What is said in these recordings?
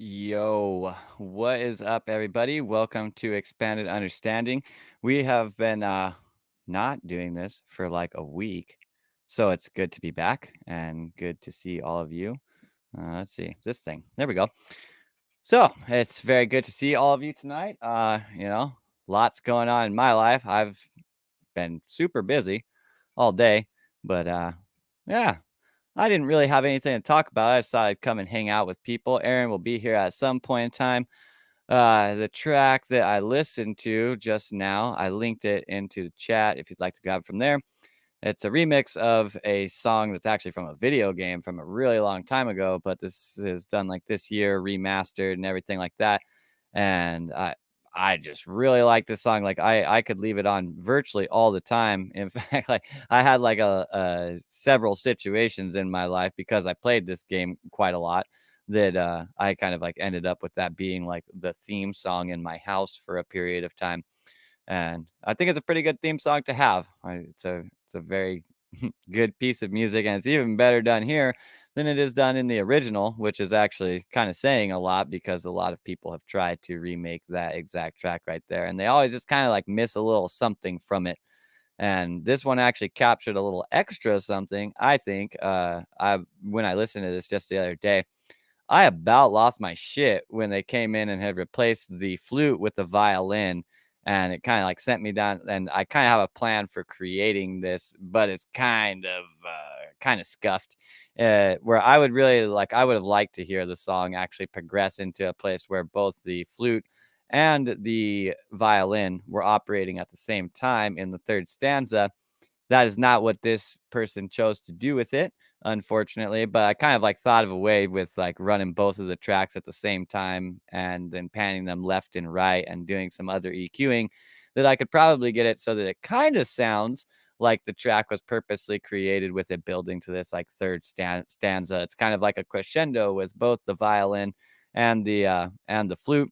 Yo, what is up, everybody? Welcome to Expanded Understanding. We have been not doing this for like a week, so it's good to be back and good to see all of you. Let's see this thing. There we go. So it's very good to see all of you tonight. Lots going on in my life. I've been super busy all day, but yeah, I didn't really have anything to talk about. I just thought I'd come and hang out with people. Aaron will be here at some point in time. The track that I listened to just now, I linked it into the chat if you'd like to grab it from there. It's a remix of a song that's actually from a video game from a really long time ago, but this is done like this year, remastered and everything like that. And I just really like this song. Like I could leave it on virtually all the time. In fact, like I had like a several situations in my life because I played this game quite a lot that I kind of like ended up with that being like the theme song in my house for a period of time. And I think it's a pretty good theme song to have. It's a very good piece of music, and it's even better done here than it is done in the original, which is actually kind of saying a lot because a lot of people have tried to remake that exact track right there, and they always just kind of like miss a little something from it. And this one actually captured a little extra something, I think. I when I listened to this just the other day, I about lost my shit when they came in and had replaced the flute with the violin, and it kinda, like, sent me down, and I kinda have a plan for creating this, but it's kinda scuffed, where I would have liked to hear the song actually progress into a place where both the flute and the violin were operating at the same time in the 3rd stanza. That is not what this person chose to do with it, unfortunately, but I kind of like thought of a way with like running both of the tracks at the same time and then panning them left and right and doing some other EQing that I could probably get it so that it kind of sounds like the track was purposely created with it building to this like third stanza. It's kind of like a crescendo with both the violin and the flute.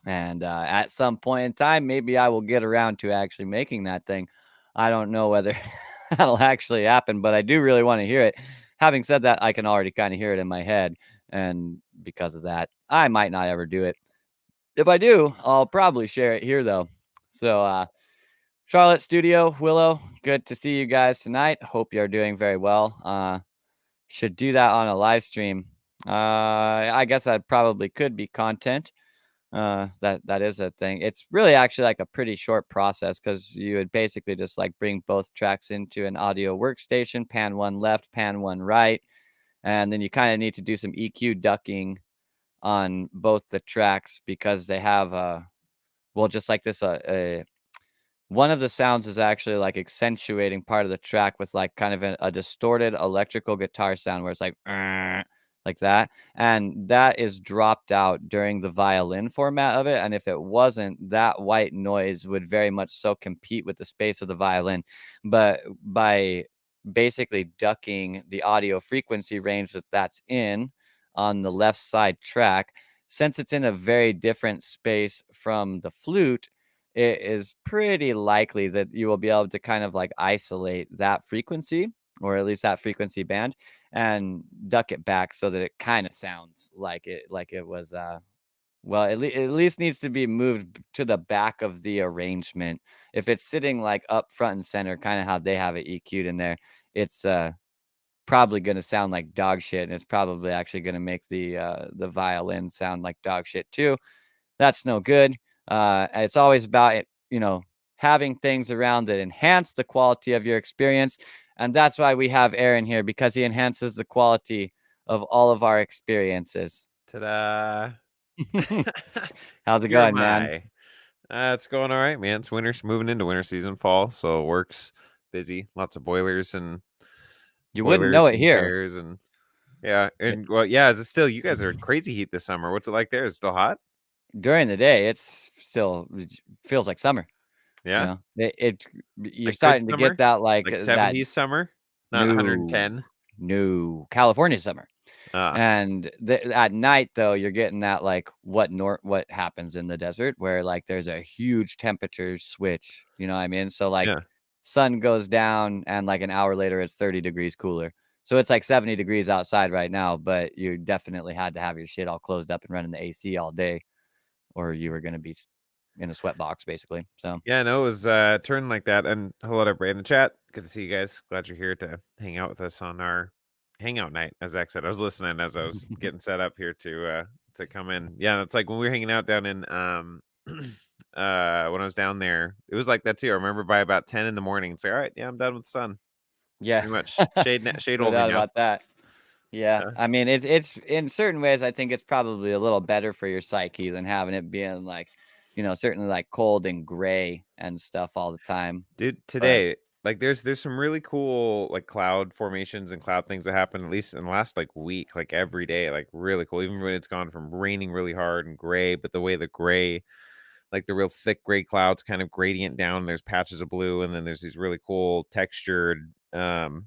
And at some point in time, maybe I will get around to actually making that thing. I don't know whether that'll actually happen, but I do really want to hear it. Having said that, I can already kind of hear it in my head. And because of that, I might not ever do it. If I do, I'll probably share it here, though. So, Charlotte Studio, Willow, good to see you guys tonight. Hope you're doing very well. Should do that on a live stream. I guess that probably could be content. That is a thing. It's really actually like a pretty short process because you would basically just like bring both tracks into an audio workstation, pan one left, pan one right, and then you kind of need to do some EQ ducking on both the tracks because they have well, just like this one of the sounds is actually like accentuating part of the track with like kind of a distorted electrical guitar sound where it's like that. And that is dropped out during the violin format of it. And if it wasn't, that white noise would very much so compete with the space of the violin. But by basically ducking the audio frequency range that's in on the left side track, since it's in a very different space from the flute, it is pretty likely that you will be able to kind of like isolate that frequency or at least that frequency band and duck it back so that it kind of sounds like it was well at least needs to be moved to the back of the arrangement. If it's sitting like up front and center, kind of how they have it EQ'd in there, it's probably going to sound like dog shit, and it's probably actually going to make the violin sound like dog shit too. That's no good. It's always about it, having things around that enhance the quality of your experience. And that's why we have Aaron here because he enhances the quality of all of our experiences. Ta-da. How's it Here going, am man? I. It's going all right, man. It's winter, moving into winter season, fall, so work's busy. Lots of You wouldn't know it and here. repairs, and yeah, Eh, and well, yeah. Is it still? You guys are in crazy heat this summer. What's it like there? Is it still hot? During the day, it feels like summer. Yeah, You're like good starting to get summer, that like like that. 70s summer, not No, 110. no, California summer. Ah, And at night, though, you're getting that like what happens in the desert where like there's a huge temperature switch. You know what I mean? So like yeah. sun goes down and like an hour later it's 30 degrees cooler. So it's like 70 degrees outside right now, but you definitely had to have your shit all closed up and running the AC all day, or you were gonna be in a sweat box basically. So Yeah, no, it was turned like that. And hello to everybody in the chat. Good to see you guys. Glad you're here to hang out with us on our hangout night. As Zach said, I was listening as I was getting set up here to come in. Yeah, it's like when we were hanging out down in when I was down there, it was like that too. I remember by about 10 in the morning, it's like, all right, yeah, I'm done with the sun. yeah, Pretty much shade no only doubt now. about that. Yeah, Yeah. I mean, it's in certain ways, I think it's probably a little better for your psyche than having it being like, certainly like cold and gray and stuff all the time. Dude, But today, like there's some really cool like cloud formations and cloud things that happen at least in the last like week, like every day, like really cool. Even when it's gone from raining really hard and gray, but the way the gray, like the real thick gray clouds kind of gradient down, there's patches of blue, and then there's these really cool textured and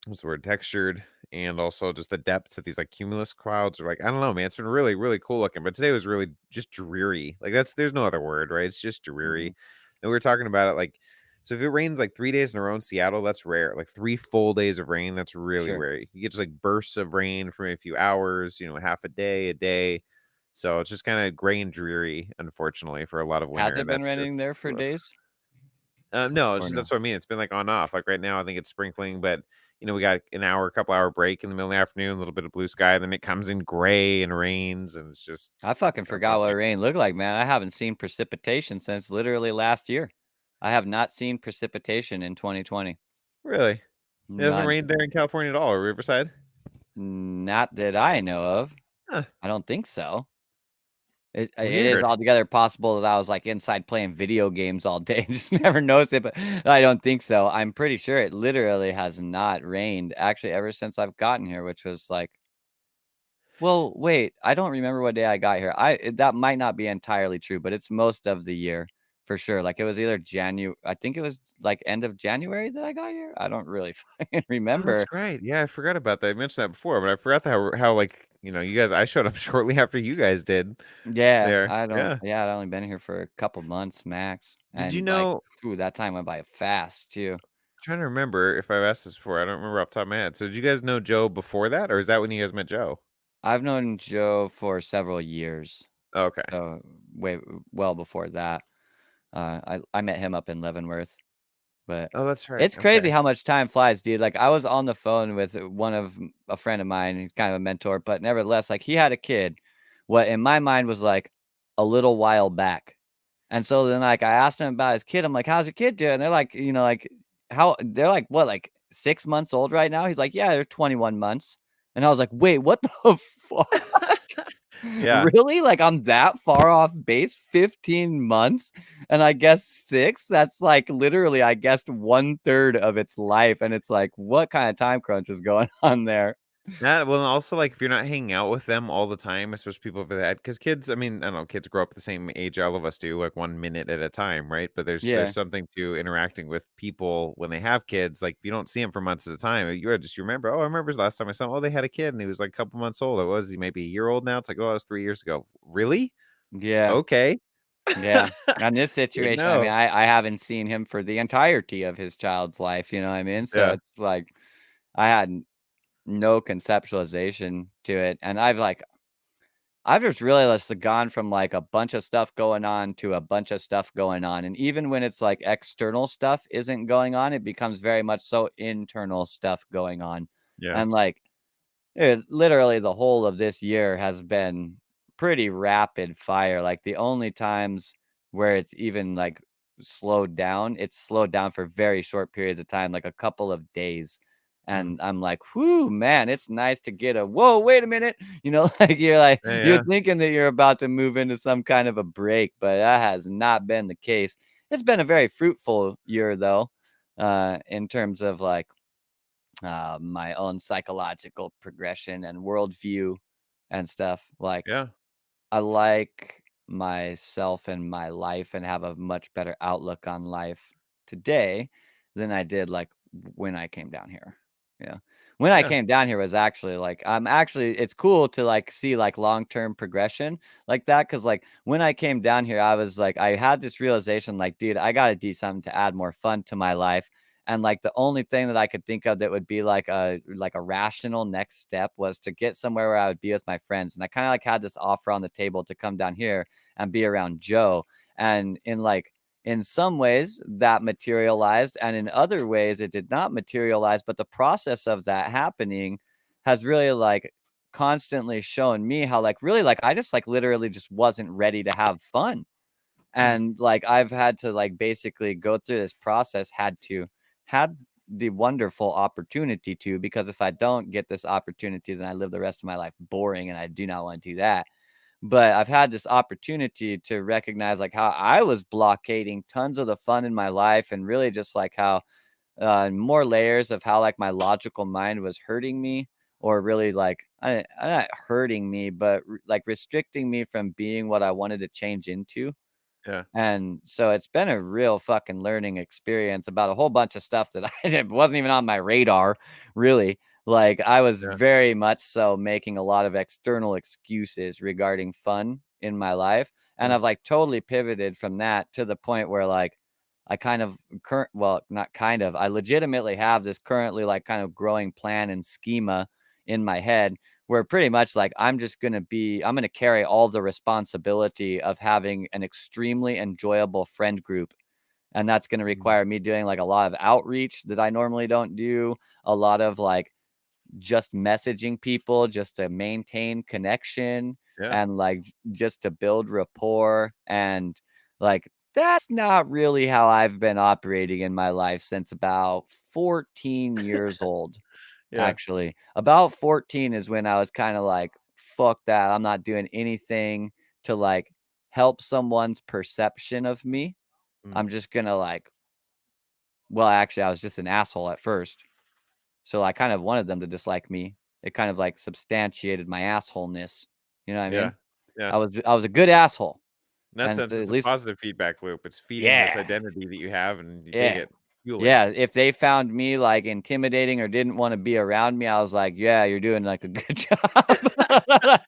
what's the word, textured, and also just the depths of these like cumulus clouds are like, I don't know, man, it's been really really cool looking, but today was really just dreary. Like there's no other word, right? It's just dreary. mhm, And we were talking about it, like, so if it rains like 3 days in a row in Seattle, that's rare. Like 3 full days of rain, that's really sure. rare. You get just like bursts of rain for a few hours, half a day. So it's just kind of gray and dreary, unfortunately, for a lot of Has winter. it And been that's raining just there for rough. days No, it's or just no? that's what I mean. It's been like on off. Like right now, I think it's sprinkling, but we got an hour, couple hour break in the middle of the afternoon, a little bit of blue sky, then it comes in gray and rains, and I it's fucking kind of forgot what lovely. rain looked like, man. I haven't seen precipitation since literally last year. I have not seen precipitation in 2020. Really, it hasn't None. rained there in California at all, or Riverside. Not that I know of. Huh, I don't think so. It is weird. altogether possible that I was, like, inside playing video games all day and just never noticed it, but I don't think so. I'm pretty sure it literally has not rained, actually, ever since I've gotten here, which was, like, well, wait, I don't remember what day I got here. That might not be entirely true, but it's most of the year for sure. Like, it was either I think it was, like, end of January that I got here? I don't really fucking Oh, that's remember. right. Yeah, I forgot about that. I mentioned that before, but I forgot how like you guys. I showed up shortly after you guys did Yeah, there. I don't Yeah. yeah, I'd only been here for a couple months max, Did you and, like, know? ooh, that time went by fast too. Trying to remember if I've asked this before. I don't remember off the top of my head. So did you guys know Joe before that, or is that when you guys met Joe? I've known Joe for several years, Okay. so way well before that. I met him up in Leavenworth. But Oh, that's right. it's crazy Okay. how much time flies, dude. Like, I was on the phone with a friend of mine, he's kind of a mentor, but nevertheless, like, he had a kid, what in my mind was, like, a little while back. And so then, like, I asked him about his kid, I'm like, "How's your kid doing?" They're like, like, how they're like, "What, like, 6 months old right now?" He's like, "Yeah, they're 21 months." And I was like, "Wait, what the fuck?" Yeah. Really? Like, I'm that far off base? 15 months? And I guess 6? That's, like, literally, I guessed 1/3 of its life, and it's like, what kinda time crunch is going on there? That well, and also, like, if you're not hanging out with them all the time, especially people of that, because kids, I mean, I don't know, kids grow up the same age all of us do, like 1 minute at a time, right? But there's Yeah. something to interacting with people when they have kids. Like, if you don't see them for months at a time, you remember, oh, I remember the last time I saw him. Oh, they had a kid, and he was like a couple months old. Or was he maybe a year old now? It's like, oh, that was 3 years ago. Really? Yeah. Okay. Yeah. On this Didn't situation, I mean, know. I haven't seen him for the entirety of his child's life, you know what I mean? So Yeah. it's like, I had no conceptualization to it, and I've just really just gone from, like, a bunch of stuff going on to a bunch of stuff going on, and even when it's, like, external stuff isn't going on, it becomes very much so internal stuff going on, Yeah. and, like, literally the whole of this year has been pretty rapid fire. Like, the only times where it's even, like, slowed down, it's slowed down for very short periods of time, like a couple of days. Mm. And I'm like, whoo, man, it's nice to get a whoa, wait a minute. Like Yeah. you're Yeah. thinking that you're about to move into some kind of a break, but that has not been the case. It's been a very fruitful year though, in terms of like my own psychological progression and worldview and stuff. Like, Yeah. I like myself and my life and have a much better outlook on life today than I did like when I came down here. Yeah. When I Yeah. came down here was actually like I'm actually it's cool to like see like long-term progression like that cuz like when I came down here I was like I had this realization like dude I got to do something to add more fun to my life And like the only thing that I could think of that would be like a rational next step was to get somewhere where I would be with my friends. And I kind of like had this offer on the table to come down here and be around Joe. And in some ways that materialized, and in other ways it did not materialize. But the process of that happening has really like constantly shown me how like really like I just like literally just wasn't ready to have fun. Mm. And like I've had to like basically go through this process, had the wonderful opportunity to, because if I don't get this opportunity, then I live the rest of my life boring, and I do not want to do that. But I've had this opportunity to recognize like how I was blockading tons of the fun in my life, and really just like how more layers of how like my logical mind was hurting me, or really like not hurting me, but like restricting me from being what I wanted to change into. Yeah. And so it's been a real fucking learning experience about a whole bunch of stuff that it wasn't even on my radar, really. Like I was Yeah. very much so making a lot of external excuses regarding fun in my life. And Yeah. I've like totally pivoted from that to the point where like I kind of well, not kind of, I legitimately have this currently like kind of growing plan and schema in my head where pretty much like I'm going to carry all the responsibility of having an extremely enjoyable friend group. And that's going to Mhm. require me doing like a lot of outreach that I normally don't do, a lot of like just messaging people just to maintain connection, Yeah. and like just to build rapport. And like that's not really how I've been operating in my life since about 14 years old. Yeah. Actually, about 14 is when I was kind of like, fuck that. I'm not doing anything to like help someone's perception of me. Mm. I'm just gonna like, well, actually, I was just an asshole at first. So I kind of wanted them to dislike me. It kind of like substantiated my assholeness. You know what I Yeah. mean? Yeah. I was a good asshole. In that And sense, so at it's a least, positive feedback loop. It's feeding this yeah, identity that you have, and you dig yeah, it, fueling yeah. it. If they found me like intimidating or didn't want to be around me, I was like, yeah, you're doing like a good job.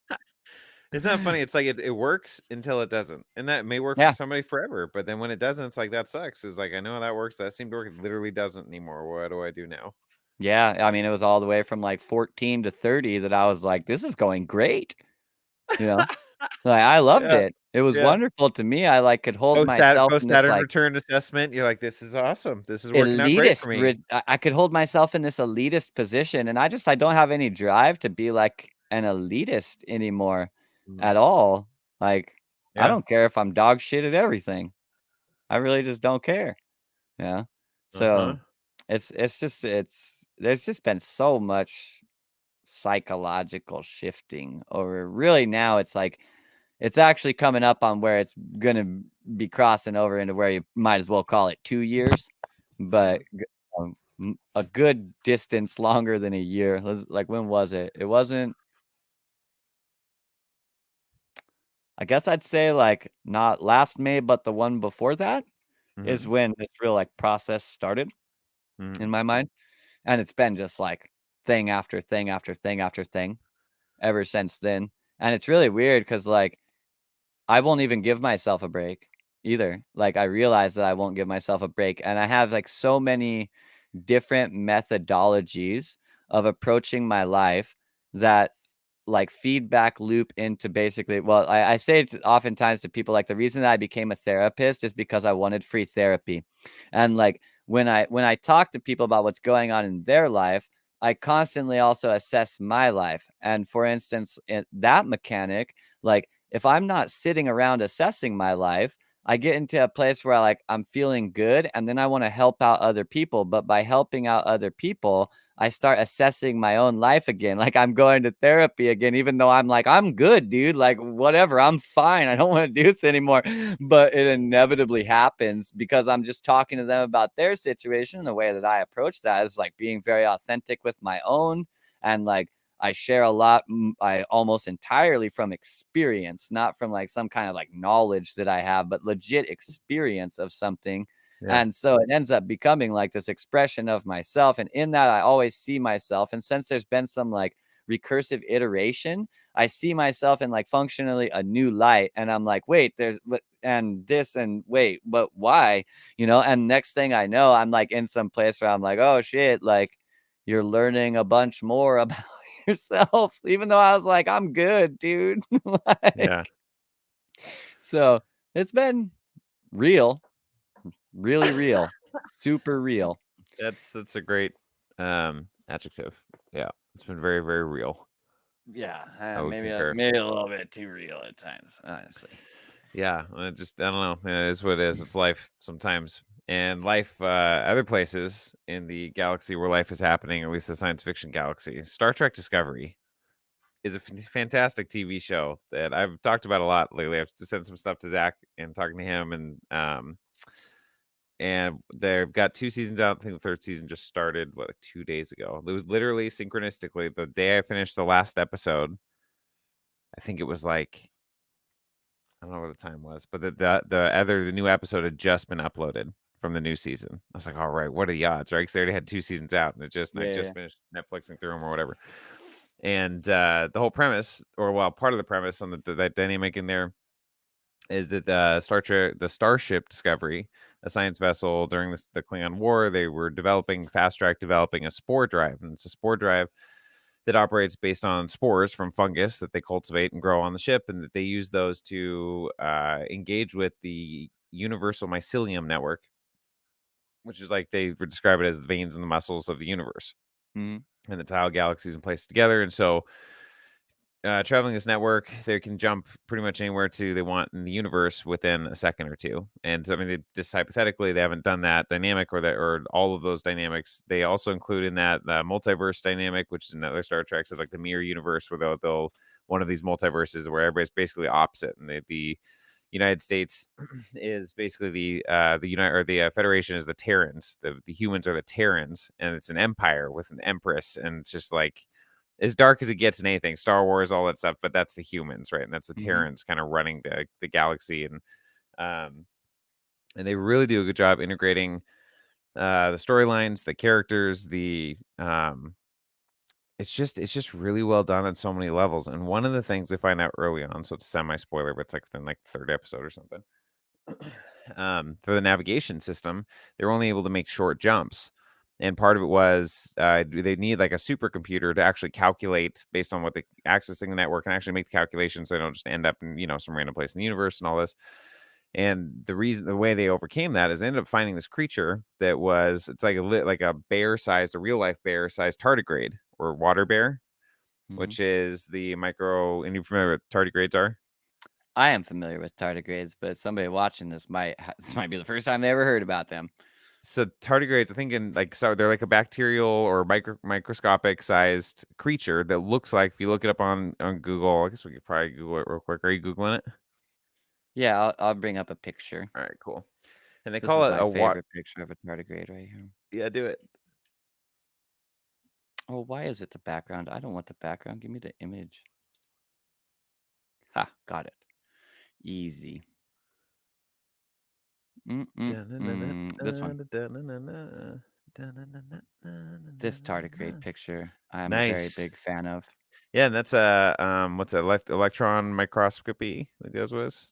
Isn't that funny? It's like it works until it doesn't. And that may work for Yeah. somebody forever, but then when it doesn't, it's like that sucks. It's like I know how that works. That seemed to work. It literally doesn't anymore. What do I do now? Yeah, I mean, it was all the way from, like, 14 to 30 that I was like, "This is going great," you know? Like, I loved Yeah. it. It was Yeah. wonderful to me. I, like, could hold myself Post in this, Saturn like, return assessment, you're like, this is awesome. This is working out great for elitist me. rid I could hold myself in this elitist position, and I don't have any drive to be, like, an elitist anymore Mm. at all. Like, I Yeah. don't care if I'm dog shit at everything. I really just don't care, yeah? Uh-huh. So, there's just been so much psychological shifting over, really now it's like it's actually coming up on where it's gonna be crossing over into where you might as well call it 2 years, but Mhm. a good distance longer than a year. Like, when was it? It wasn't, I guess I'd say, like, not last May, but the one before that is Mhm. when this real, like, process started in Mhm. my mind, and it's been just, like, thing after thing after thing after thing ever since then. And it's really weird because like I won't even give myself a break either. Like, I realize that I won't give myself a break, and I have, like, so many different methodologies of approaching my life that, like, feedback loop into basically, well, I say it oftentimes to people, like, the reason that I became a therapist is because I wanted free therapy. And, like, when I talk to people about what's going on in their life, I constantly also assess my life. And for instance, in that mechanic, like, if I'm not sitting around assessing my life, I get into a place where I'm feeling good, and then I want to help out other people. But by helping out other people, I start assessing my own life again. Like, I'm going to therapy again, even though I'm like, I'm good, dude. Like, whatever, I'm fine. I don't want to do this anymore. But it inevitably happens because I'm just talking to them about their situation. And the way that I approach that is like being very authentic with my own, and like I share a lot, I almost entirely from experience, not from like some kind of like knowledge that I have, but legit experience of something. Yeah. And so it ends up becoming like this expression of myself. And in that, I always see myself. And since there's been some like recursive iteration, I see myself in like functionally a new light, and I'm like, wait, there's but and this and wait, but why? And next thing I know, I'm like in some place where I'm like, oh shit, like you're learning a bunch more about yourself, even though I was like, I'm good, dude. Yeah. Like, so it's been real, really real, super real. That's a great adjective. Yeah. It's been very, very real. Yeah, I would maybe concur. maybe a little bit too real at times, honestly. Yeah, I don't know. It is what it is. It's life sometimes. And life other places in the galaxy where life is happening, at least the science fiction galaxy. Star Trek Discovery is a fantastic TV show that I've talked about a lot lately. I've just sent some stuff to Zach and talking to him, and they've got 2 seasons out. I think the 3rd season just started, what, like 2 days ago. It was literally synchronistically the day I finished the last episode. I think it was like, I don't know what the time was, but the new episode had just been uploaded from the new season. I was like, "All right, what are the odds?" Right? 'Cause they already had 2 seasons out, and I Yeah, just yeah. finished Netflixing through them or whatever. And, the whole premise, or well, part of the premise on that dynamic in there is that the Starship Discovery, a science vessel during the Klingon War, they were fast track developing a spore drive, and it's a spore drive that operates based on spores from fungus that they cultivate and grow on the ship, and that they use those to engage with the universal mycelium network, which is like they would describe it as the veins and the muscles of the universe, Mhm, and it's how galaxies and places together. And so traveling this network, they can jump pretty much anywhere to they want in the universe within a second or two. And so, I mean, this hypothetically, they haven't done that dynamic or all of those dynamics. They also include in that the multiverse dynamic, which is another Star Trek, so like the mirror universe, where they'll one of these multiverses where everybody's basically opposite, and the United States is basically the United or the Federation is the Terrans, the humans are the Terrans, and it's an empire with an empress, and it's just like as dark as it gets in anything, Star Wars, all that stuff, but that's the humans, right? And that's the mhm, Terrans kind of running the galaxy, um and they really do a good job integrating the storylines, the characters, the it's just really well done on so many levels. And one of the things they find out early on, so it's semi spoiler, but it's like within like third episode or something. For the navigation system, they're only able to make short jumps. And part of it was they need like a supercomputer to actually calculate based on what they accessing the network and actually make the calculations so they don't just end up in, some random place in the universe and all this. And the way they overcame that is they ended up finding this creature that it's like like a bear sized, a real life bear sized tardigrade or water bear, mhm. which is the micro. And you familiar with tardigrades are? I am familiar with tardigrades, but somebody watching this this might be the first time they ever heard about them. So tardigrades, I think so they're like a bacterial or microscopic sized creature that looks like if you look it up on Google, I guess we could probably Google it real quick. Are you Googling it? Yeah, I'll bring up a picture. All right, cool. And they This call is it my a what? favorite picture of a tardigrade right here. Yeah, do it. Oh, why is it the background? I don't want the background. Give me the image. Ha, got it. Easy. This one. This tardigrade picture, I'm a very Nice. big fan of. Yeah, and that's a what's it, electron microscopy that goes with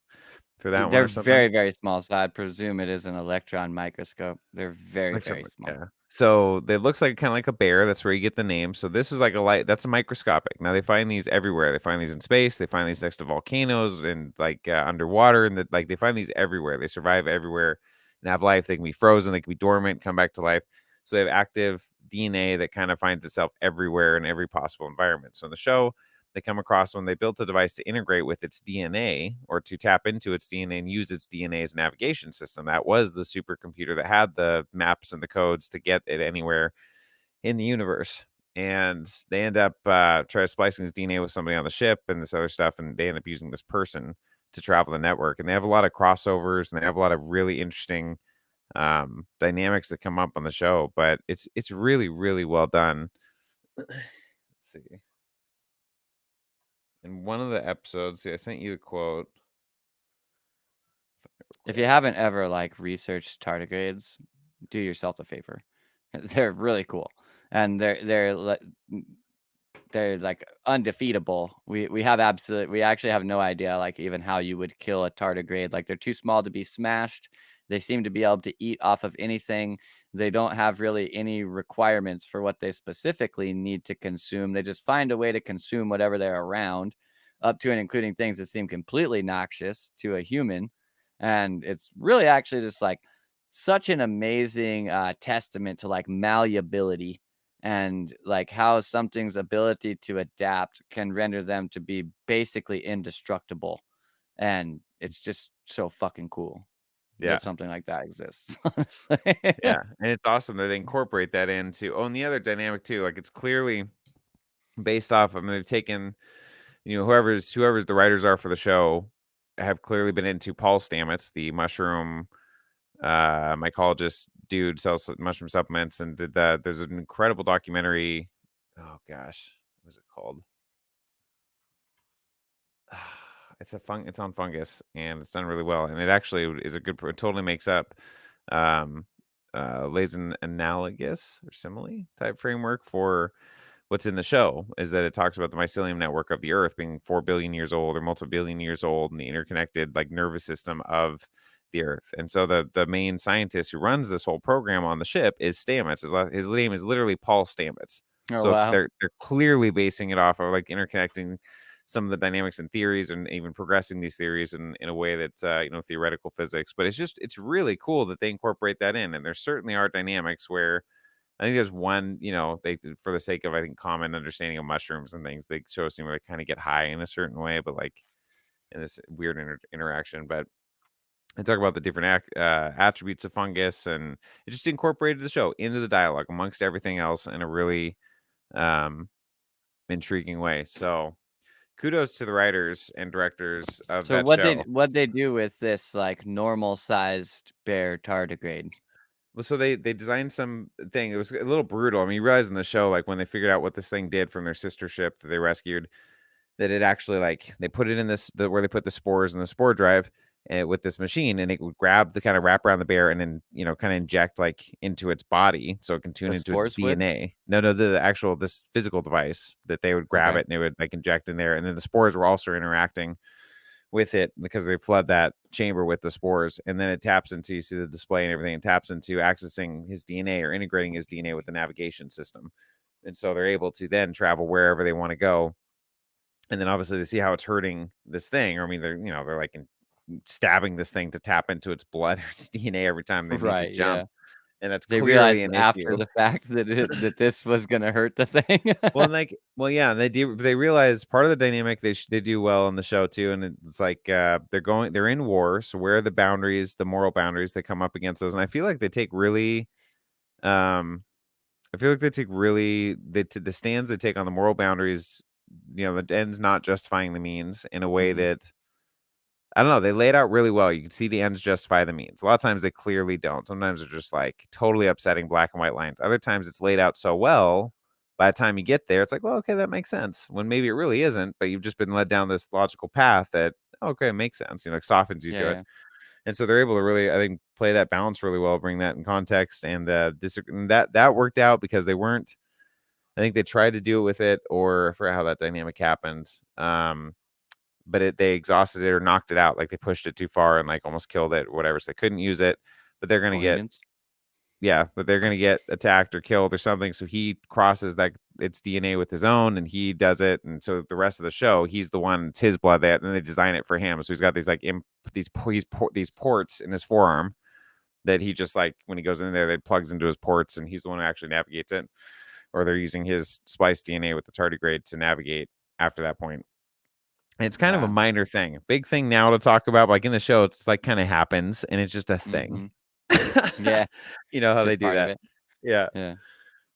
for that one They're or something. very, very small, so I presume it is an electron microscope. They're very, Like something very like small. yeah. So, it looks like kinda like a bear, that's where you get the name. So, this is like a light that's a microscopic. Now they find these everywhere. They find these in space, they find these next to volcanoes and, like, underwater, and like, they find these everywhere. They survive everywhere and have life. They can be frozen, they can be dormant, come back to life. So, they have active DNA that kinda finds itself everywhere in every possible environment. So, in the show, they come across when they built a device to integrate with its DNA or to tap into its DNA and use its DNA as a navigation system. That was the supercomputer that had the maps and the codes to get it anywhere in the universe. And they end up try splicing his DNA with somebody on the ship and this other stuff, and they end up using this person to travel the network. And they have a lot of crossovers and they have a lot of really interesting dynamics that come up on the show. But it's really really well done. Let's see. In one of the episodes, see, I sent you the quote real If you quick. haven't ever, like, researched tardigrades, do yourself a favor. They're really cool, and they're li they're, like, undefeatable. We actually have no idea, like, even how you would kill a tardigrade, like, they're too small to be smashed. They seem to be able to eat off of anything. They don't have really any requirements for what they specifically need to consume. They just find a way to consume whatever they're around, up to and including things that seem completely noxious to a human, and it's really actually just, like, such an amazing, testament to, like, malleability and like how something's ability to adapt can render them to be basically indestructible. And it's just so fucking cool Yeah. that something like that exists, honestly. Yeah, and it's awesome that they incorporate that into oh, and the other dynamic too, like, it's clearly based off I mean, they've taken, whoever's the writers are for the show have clearly been into Paul Stamets, the mushroom, mycologist dude, sells mushroom supplements and did that. There's an incredible documentary. Oh gosh, what was it called? It's on fungus, and it's done really well, and it actually is a good it totally makes up, um, lays an analogous or simile type framework for what's in the show, is that it talks about the mycelium network of the Earth being 4 billion years old or multi-billion years old and the interconnected, like, nervous system of the Earth, and so the main scientist who runs this whole program on the ship is Stamets. His name is literally Paul Stamets. Oh, So wow. they're clearly basing it off of, like, interconnecting some of the dynamics and theories and even progressing these theories in a way that's theoretical physics, but it's really cool that they incorporate that in, and there certainly are dynamics where I think there's one, they for the sake of I think common understanding of mushrooms and things, they show a scene where they kind of get high in a certain way, but like in this weird interaction. But they talk about the different attributes of fungus, and it just incorporated the show into the dialogue amongst everything else in a really um, intriguing way. So kudos to the writers and directors of So that show. what they do with this like normal sized bear tardigrade? Well, so they designed some thing. It was a little brutal. I mean, you realize in the show, like when they figured out what this thing did from their sister ship that they rescued, that it actually like they put it in where they put the spores in the spore drive with this machine, and it would grab the kind of wrap around the bear and then kind of inject like into its body so it can tune The into its spores would? DNA. No, the actual this physical device that they would grab Okay. it and they would like inject in there, and then the spores were also interacting with it because they flood that chamber with the spores, and then it taps into you see the display and everything, and taps into accessing his DNA or integrating his DNA with the navigation system, and so they're able to then travel wherever they want to go. And then obviously they see how it's hurting this thing, or I mean they're like stabbing this thing to tap into its blood or its DNA every time they need to Right, jump, yeah. and that's They clearly realized an after issue. the fact that that this was gonna hurt the thing. Well, and like, well, yeah, and they realize part of the dynamic they do well on the show too, and it's like they're in war, so where are the boundaries, the moral boundaries they come up against those, and I feel like they take really, um, I feel like they take really the stands they take on the moral boundaries, the ends not justifying the means in a way Mhm. that I don't know, they lay it out really well. You can see the ends justify the means. A lot of times they clearly don't. Sometimes they're just like totally upsetting black and white lines. Other times it's laid out so well, by the time you get there, it's like, well, okay, that makes sense. When maybe it really isn't, but you've just been led down this logical path that, okay, it makes sense, it softens you Yeah, to it. yeah. And so they're able to really, I think, play that balance really well, bring that in context. And and that worked out because they weren't, I think they tried to do it with it, or I forgot how that dynamic happened. But they exhausted it or knocked it out, like, they pushed it too far and, like, almost killed it or whatever, so they couldn't use it, but they're gonna get Avoidance. yeah, but they're gonna get attacked or killed or something, so he crosses, that its DNA with his own, and he does it, and so the rest of the show, he's the one it's his blood that and they design it for him, so he's got these, like, these ports in his forearm that he just, like, when he goes in there, that plugs into his ports, and he's the one who actually navigates it, or they're using his spliced DNA with the tardigrade to navigate after that point. It's kind of a Wow. minor thing. Big thing now to talk about, like, in the show, it's, like, kinda happens, and it's just a thing. Mhm. Yeah, You know it's how they just do part of that. it. Yeah. Yeah.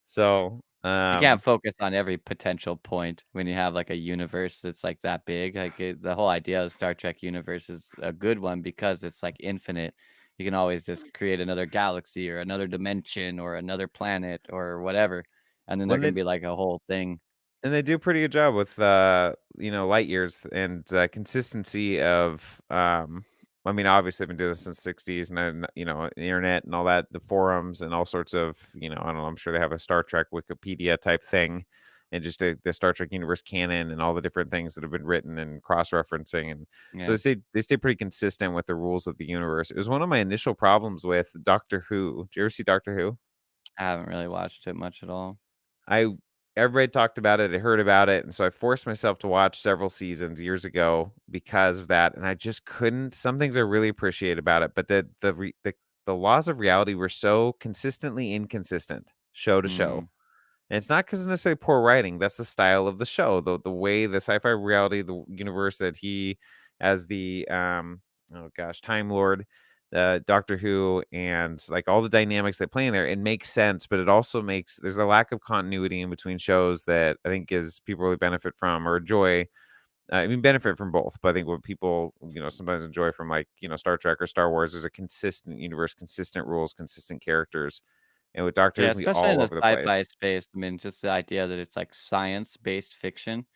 So, You can't focus on every potential point when you have, like, a universe that's, like, that big, like, the whole idea of Star Trek universe is a good one because it's, like, infinite. You can always just create another galaxy or another dimension or another planet or whatever, and then there when can they be, like, a whole thing. and they do a pretty good job with, light years and, consistency of, I mean, obviously, they've been doing this since '60s, and then, the internet and all that, the forums and all sorts of, I don't know, I'm sure they have a Star Trek Wikipedia type thing, and just the Star Trek universe canon and all the different things that have been written and cross-referencing, and so Yeah, they stay pretty consistent with the rules of the universe. It was one of my initial problems with Doctor Who. Did you ever see Doctor Who? I haven't really watched it much at all. I Everybody talked about it, I heard about it, and so I forced myself to watch several seasons years ago because of that, and I just couldn't. Some things I really appreciate about it, but the laws of reality were so consistently inconsistent, show to show. Mm, And it's not because of necessarily poor writing, that's the style of the show, the way the sci-fi reality, the universe that he as the, oh gosh, Time Lord, Doctor Who, and, like, all the dynamics they play in there, it makes sense, but it also makes there's a lack of continuity in between shows that I think is people really benefit from or enjoy. I mean, benefit from both, but I think what people, sometimes enjoy from, like, Star Trek or Star Wars is a consistent universe, consistent rules, consistent characters, and with Doctor Who, yeah, it can be especially in all the over the place. sci-fi space. I mean, just the idea that it's like science-based fiction,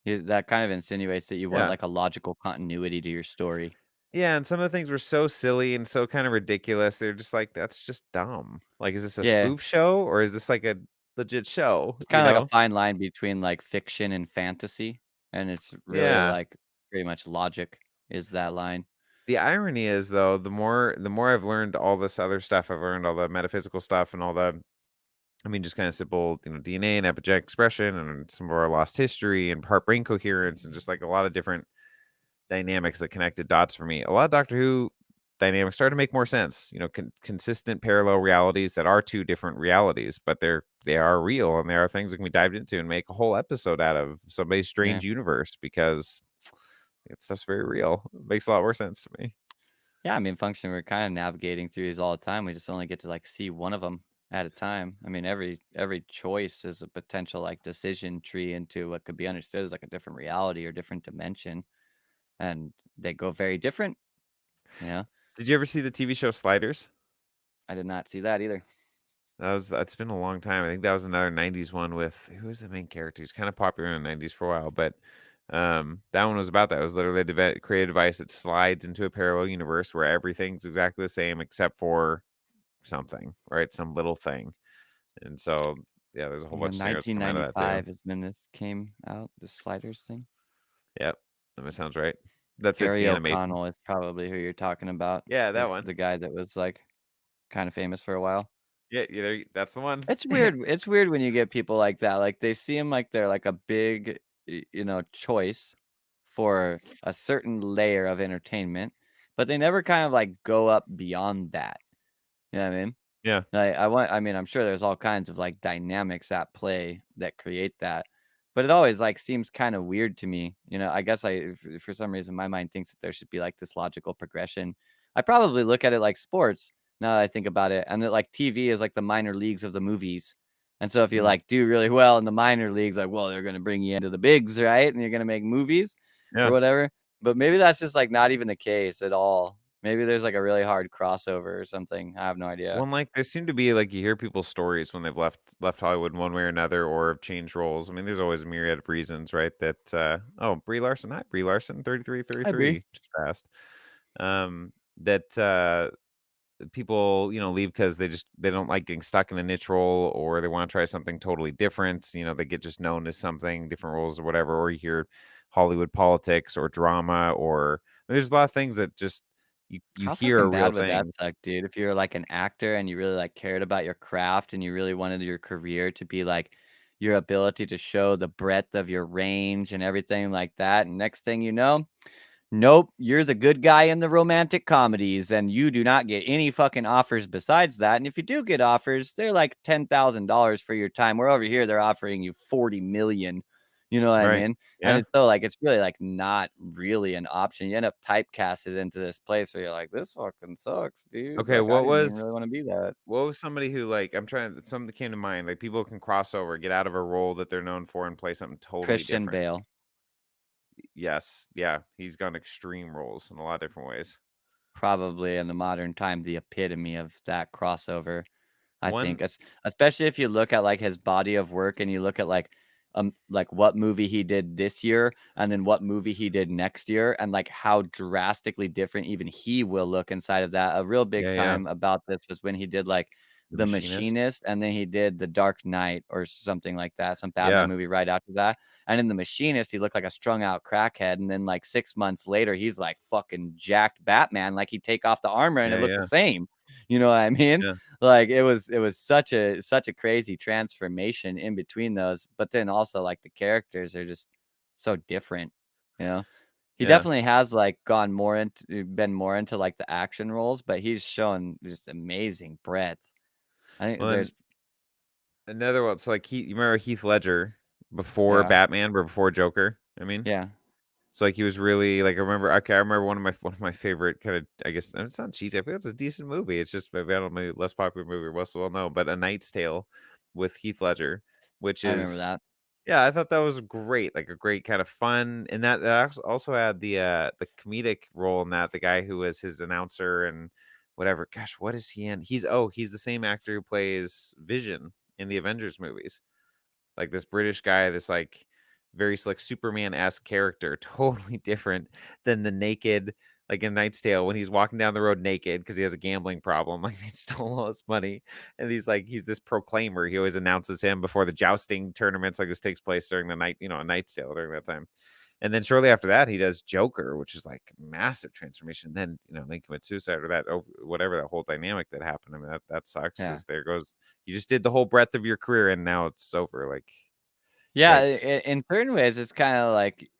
that kind of insinuates that you want Yeah. like a logical continuity to your story. Yeah, and some of the things were so silly and so kind of ridiculous. They're just like, "That's just dumb." Like, is this a Yeah, spoof show or is this like a legit show, it's you kind of like a know? fine line between like fiction and fantasy, and it's really Yeah. like pretty much logic is that line. The irony is though, the more I've learned all this other stuff, I've learned all the metaphysical stuff and all the I mean, just kind of simple, DNA and epigenetic expression and some of our lost history and heart brain coherence and just like a lot of different dynamics that connected dots for me. A lot of Doctor Who dynamics started to make more sense. Consistent parallel realities that are two different realities, but they are real and there are things that can be dived into and make a whole episode out of somebody's Yeah. strange universe because it's stuff's very real. It makes a lot more sense to me. Yeah, I mean, function, we're kind of navigating through these all the time. We just only get to like see one of them at a time. I mean, every choice is a potential like decision tree into what could be understood as like a different reality or different dimension, and they go very different. You know, Did you ever see the TV show Sliders? I did not see that either. It's been a long time. I think that was another 90s one with who was the main character? He's kind of popular in the 90s for a while, but that one was about that. It was literally a create a device that slides into a parallel universe where everything's exactly the same except for something, right? Some little thing. And so, yeah, there's a whole Yeah, bunch of scenarios coming out of that too. 1995 is when this came out. The sliders thing. Yep, that sounds right. That fits Gary the animation. O'Connell is probably who you're talking about. Yeah, that Is one. the guy that was like kind of famous for a while. Yeah, that's the one. It's weird when you get people like that, like, they seem like they're, like, a big, choice for a certain layer of entertainment, but they never kind of, like, go up beyond that, you know what I mean? Yeah. I mean, I'm sure there's all kinds of, like, dynamics at play that create that, but it always, like, seems kinda weird to me, I guess for some reason, my mind thinks that there should be, like, this logical progression. I probably look at it like sports, now that I think about it, and that, like, TV is like the minor leagues of the movies, and so if you, Mm, like, do really well in the minor leagues, like, well, they're gonna bring you into the bigs, right? And you're gonna make movies or yeah. whatever, but maybe that's just, like, not even the case at all. Maybe there's, like, a really hard crossover or something, I have no Well, idea. and, like, there seem to be, like, you hear people's stories when they've left Hollywood in one way or another or have changed roles. I mean, there's always a myriad of reasons, right? That, oh, Brie Larson, hi, Brie Larson, 33, I agree. 33, just passed. That, people, leave because they don't like getting stuck in a niche role or they wanna try something totally different. They get just known as something, different roles or whatever, or you hear Hollywood politics or drama or there's a lot of things that just you How hear are fucking real bad would that things. suck, dude? If you're like an actor and you really like cared about your craft and you really wanted your career to be like your ability to show the breadth of your range and everything like that. And next thing you know, nope, you're the good guy in the romantic comedies and you do not get any fucking offers besides that. And if you do get offers, they're like $10,000 for your time. Where over here they're offering you 40 million. You know what I Right. mean? And Yeah. it's really like not really an option. You end up typecasted into this place where you're like, this fucking sucks, dude. Okay, Like I didn't even really want to be that. what was somebody who, like I'm trying something that came to mind, like, people can cross over, get out of a role that they're known for and play something totally Christian different. Bale, Yes, yeah, he's gone extreme roles in a lot of different ways. probably in the modern time, the epitome of that crossover. I think One especially if you look at, like, his body of work and you look at, like, what movie he did this year and then what movie he did next year and, like, how drastically different even he will look inside of that. A real big Yeah, yeah. time about this was when he did, like, The The Machinist? Machinist, and then he did The Dark Knight or something like that, some Batman Yeah. movie right after that. And in The Machinist, he looked like a strung out crackhead, and then like 6 months later, he's like fucking jacked Batman. Like he'd take off the armor and it Yeah, looked the yeah, same. You know what I mean? yeah, Like it was such a crazy transformation in between those. But then also like the characters are just so different, you know? He yeah. definitely has, like, gone more into been more into, like, the action roles, but he's shown just amazing breadth. I think Well, and there's another one, so, like, you remember Heath Ledger before yeah, Batman or before Joker, I mean? yeah, So, like, he was really like, I remember one of my favorite kinda, I guess it's not cheesy, I feel it's a decent movie, it's just maybe, I don't know, less popular movie or less well known, but A Knight's Tale with Heath Ledger, which I remember is, that. yeah, I thought that was great, like, a great kind of fun, and that also had the comedic role in that, the guy who was his announcer and whatever. Gosh, what is he in? He's the same actor who plays Vision in the Avengers movies. Like this British guy, this like very like Superman-esque character, totally different than the naked, like in Knight's Tale when he's walking down the road naked because he has a gambling problem, like he stole all his money, and he's this proclaimer. He always announces him before the jousting tournaments, like this takes place during the night, a Knight's Tale during that time. And then shortly after that, he does Joker, which is like massive transformation. Then they commit suicide or that, whatever, that whole dynamic that happened. I mean, that sucks. Yeah. Is there goes, you just did the whole breadth of your career and now it's over. Like, Yeah, yikes. in certain ways, it's kinda like,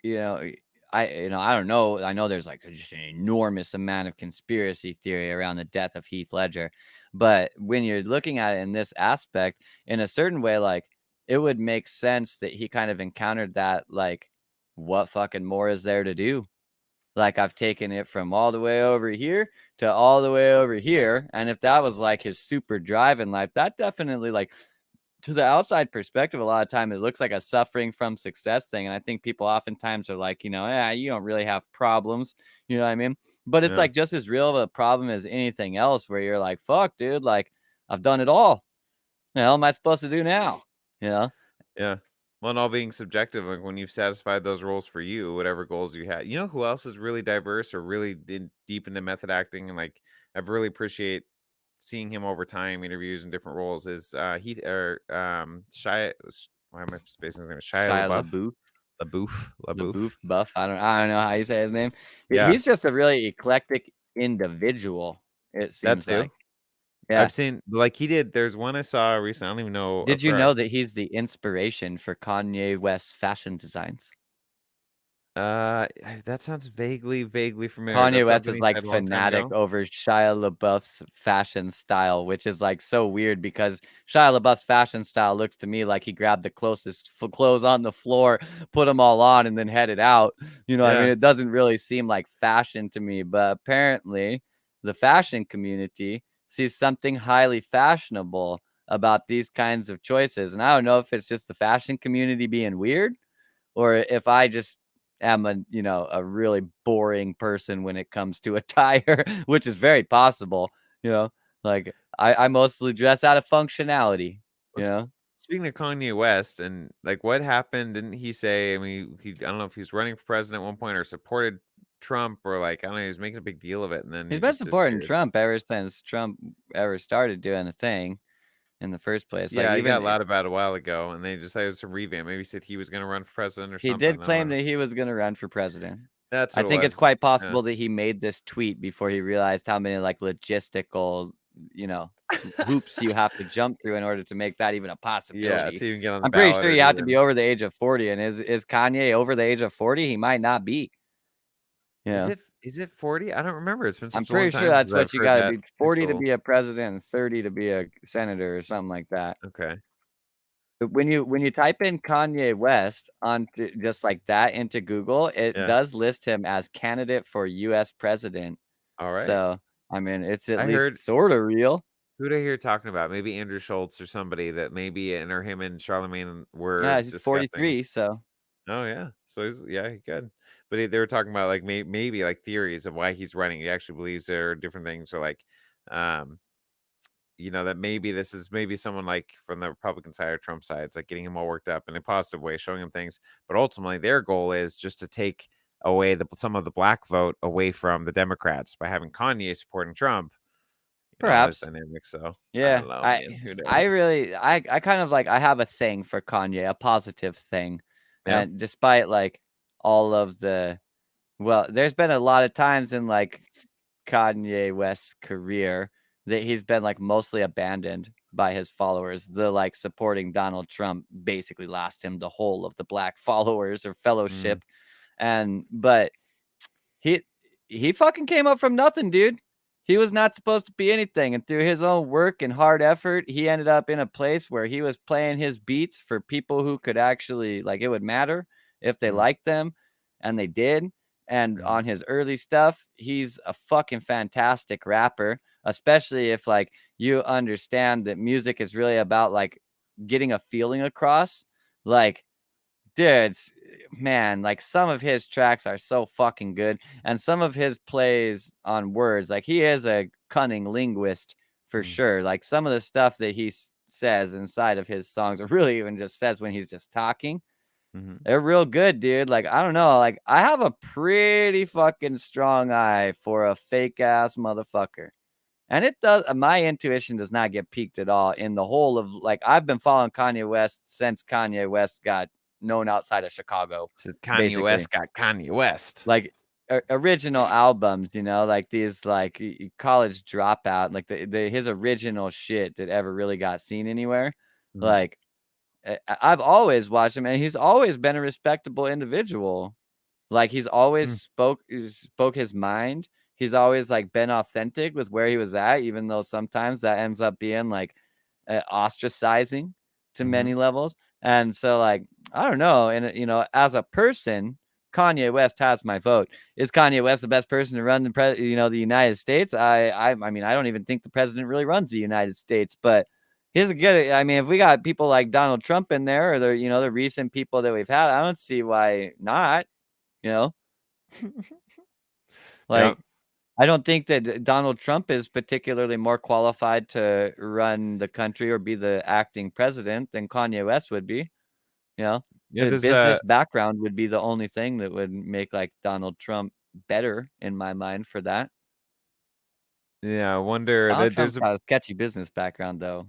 I don't know, I know there's, like, just an enormous amount of conspiracy theory around the death of Heath Ledger, but when you're looking at it in this aspect, in a certain way, like, it would make sense that he kind of encountered that, like, what fucking more is there to do? Like, I've taken it from all the way over here to all the way over here, and if that was, like, his super drive in life, that definitely, like, to the outside perspective, a lot of time it looks like a suffering from success thing, and I think people oftentimes are like, "Yeah, you don't really have problems," you know what I mean? But it's, Yeah. like, just as real of a problem as anything else where you're like, "Fuck, dude, like, I've done it all. The hell am I supposed to do now?" You know? Yeah. Well, and all being subjective, like when you've satisfied those roles for you, whatever goals you had. You know who else is really diverse or really deep into method acting and like I've really appreciate seeing him over time, interviews and different roles is Heath or Shia, why am I spacing his name? Shia Shia LaBeouf? LaBeouf, LaBeouf. LaBeouf, Buff, I don't know how you say his name. Yeah, He's just a really eclectic individual, it that seems too. like. Yeah. I've seen like he did. There's one I saw recently. I don't even know. Did you For know that he's the inspiration for Kanye West's fashion designs? that sounds vaguely familiar. Is that Kanye West something is, he like, said a long time fanatic ago? over Shia LaBeouf's fashion style, which is, like, so weird because Shia LaBeouf's fashion style looks to me like he grabbed the closest f clothes on the floor, put them all on, and then headed out, you know what I mean? Yeah. It doesn't really seem like fashion to me, but apparently, the fashion community sees something highly fashionable about these kinds of choices, and I don't know if it's just the fashion community being weird or if I just am a really boring person when it comes to attire, which is very possible, you know? Like I mostly dress out of functionality, you Well, know? speaking of Kanye West and like what happened, didn't he say? I mean, I don't know if he was running for president at one point or supported Trump or like I don't know, he was making a big deal of it and then He's he been just supporting disappeared. Trump ever since Trump ever started doing a thing in the first place. Like Yeah, he got even loud about it a while ago, and they decided to revamp. Maybe he said he was going to run for president or he something. did I don't claim know. that he was gonna run for president. That's I what it think it's was. quite Yeah, possible that he made this tweet before he realized how many, like, logistical, you know, hoops you have to jump through in order to make that even a yeah. possibility. To even get on the I'm pretty ballot sure or you to have to be even over the age of 40, and is Kanye over the age of 40? He might not be, you is know? it 40? I don't remember. It's been I'm such a long pretty sure time since that's I've what you heard gotta that be 40 to actual. be a president and 30 to be a senator or something like that. Okay, But when you type in Kanye West onto just like that into Google, it yeah. does list him as candidate for US president. All right. So, I mean, it's at I least heard. sorta real. Who did I hear talking about? Maybe Andrew Schultz or somebody that maybe and or him and Charlemagne were Yeah, he's discussing. 43, so Oh yeah, so he's yeah he could, but they were talking about like maybe like theories of why he's running. He actually believes there are different things, or like, um, that maybe this is maybe someone like from the Republican side or Trump side. It's like getting him all worked up in a positive way, showing him things. But ultimately, their goal is just to take away some of the black vote away from the Democrats by having Kanye supporting Trump. all his Perhaps. dynamics. So I Yeah. don't know, I man. Who I knows? really I kind of like I have a thing for Kanye, a positive thing. Yeah. And despite like all of the well, there's been a lot of times in like Kanye West's career that he's been like mostly abandoned by his followers. The like supporting Donald Trump basically lost him the whole of the black followers or Mm, fellowship. And but he he fucking came up from nothing, dude. He was not supposed to be anything, and through his own work and hard effort, he ended up in a place where he was playing his beats for people who could actually like, it would matter if they mm, liked them, and they did, and mhm, on his early stuff, he's a fucking fantastic rapper, especially if, like, you understand that music is really about, like, getting a feeling across, like, dude, man, like some of his tracks are so fucking good, and some of his plays on words, like he is a cunning linguist for mm, sure. Like some of the stuff that he says inside of his songs, or really even just says when he's just talking, mhm. they're real good, dude. Like I don't know, like I have a pretty fucking strong eye for a fake ass motherfucker. And it does my intuition does not get peaked at all in the whole of like I've been following Kanye West since Kanye West got known outside of Chicago, Since Kanye basically. West got Kanye West. Like original albums, you know, like these like college dropout, like the his original shit that ever really got seen anywhere. Mhm, Like I've always watched him and he's always been a respectable individual. Like, he's always mm, spoke his mind. He's always, like, been authentic with where he was at, even though sometimes that ends up being, like, ostracizing to mhm. many levels, and so, like, I don't know, and, you know, as a person, Kanye West has my vote. Is Kanye West the best person to run the United States? I mean, I don't even think the president really runs the United States, but he's a good I mean, if we got people like Donald Trump in there or the recent people that we've had, I don't see why not. You know, Yep. like I don't think that Donald Trump is particularly more qualified to run the country or be the acting president than Kanye West would be. You know, Yeah, his there's business background would be the only thing that would make like Donald Trump better in my mind for that. yeah, I wonder Donald that Trump's got a sketchy business background though,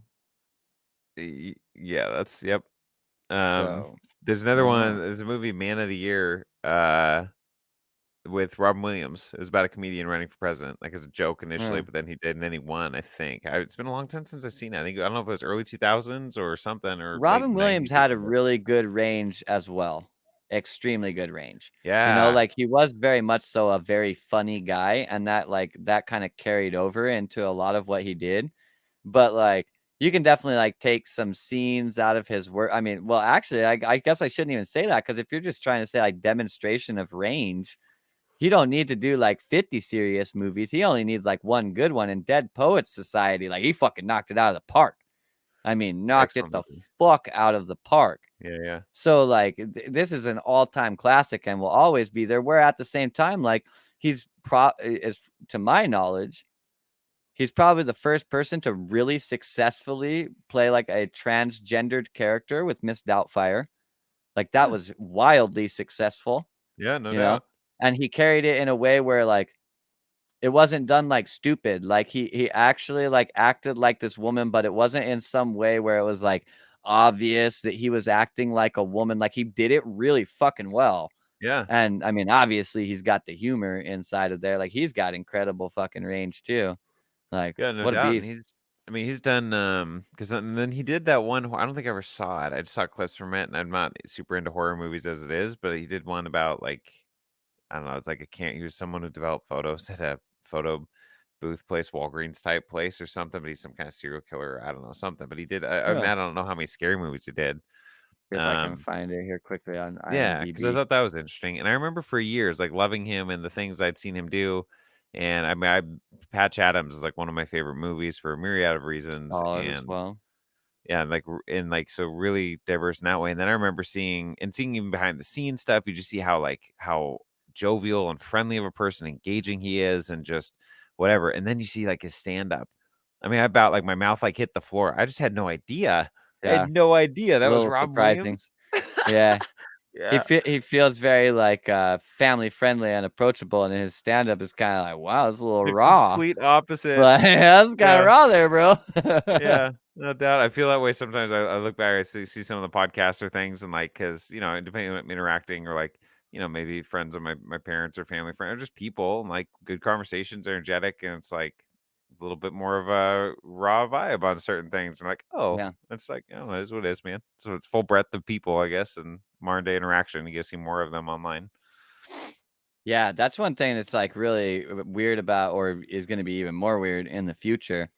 yeah, that's yep. Um, so there's I another don't one. know. There's a movie, Man of the Year, with Robin Williams. It was about a comedian running for president, like as a joke initially, Mm. but then he did, and then he won. I think it's been a long time since I've seen it. I don't know if it was early 2000s or something, or late Robin Williams 90s or had a something. really good range as well, extremely good range. You know, Yeah, like, he was very much so a very funny guy, and that kinda carried over into a lot of what he did, but, like, you can definitely, like, take some scenes out of his work I mean, well, actually, I guess I shouldn't even say that because if you're just trying to say, like, demonstration of range, he don't need to do, like, 50 serious movies, he only needs, like, 1 good one, in Dead Poets Society, like, he fucking knocked it out of the park. I mean, knocked it excellent the movie. fuck out of the park. Yeah, yeah. So, like, this is an all-time classic and will always be there, where at the same time, like, he's is to my knowledge, he's probably the first person to really successfully play, like, a transgendered character with Miss Doubtfire. Like, that Hmm. was wildly successful, Yeah, no you know? doubt. And he carried it in a way where, like, it wasn't done, like, stupid, like, he actually, like, acted like this woman, but it wasn't in some way where it was, like, obvious that he was acting like a woman, like, he did it really fucking well, Yeah. and, I mean, obviously, he's got the humor inside of there, like, he's got incredible fucking range too, like, Yeah, no what a doubt, and beast. I mean, he's done, because then he did that one I don't think I ever saw it, I just saw clips from it, and I'm not super into horror movies as it is, but he did one about, like, I don't know, it's like a can't he was someone who developed photos at a photo booth place, Walgreens type place or something, but he's some kinda serial killer, I don't know, something, but he did I Huh, mean, I don't know how many scary movies he did. see if I can Um, find it here quickly on yeah, because I IMDb. thought that was interesting, and I remember for years, like, loving him and the things I'd seen him do, and I mean, Patch Adams is, like, one of my favorite movies for a myriad of reasons, Solid as and well. yeah, and, like, so really diverse in that way, and then I remember seeing even behind the scenes stuff, you just see how jovial and friendly of a person, engaging he is, and just whatever, and then you see, like, his stand-up. I mean, I about like, my mouth, like, hit the floor. I just had no idea. I had Yeah, no idea a that was little Robin surprising. Williams. Yeah. Yeah. he feels very, like, family friendly and approachable, and his stand-up is kinda like, "Wow, it's a little The raw." complete opposite. Like, "That's kinda Yeah. raw there, bro." Yeah, no doubt. I feel that way sometimes. I look back, I see some of the podcasts or things, and like, because depending on I'm interacting or like, maybe friends of my parents or family friend or just people, and like good conversations, energetic, and it's like a little bit more of a raw vibe on certain things. And like, oh, Yeah. it's like, oh, it is what it is, man. So it's full breadth of people, I guess, and modern day interaction. You get to see more of them online. Yeah, that's one thing that's, like, really weird about or is gonna be even more weird in the future,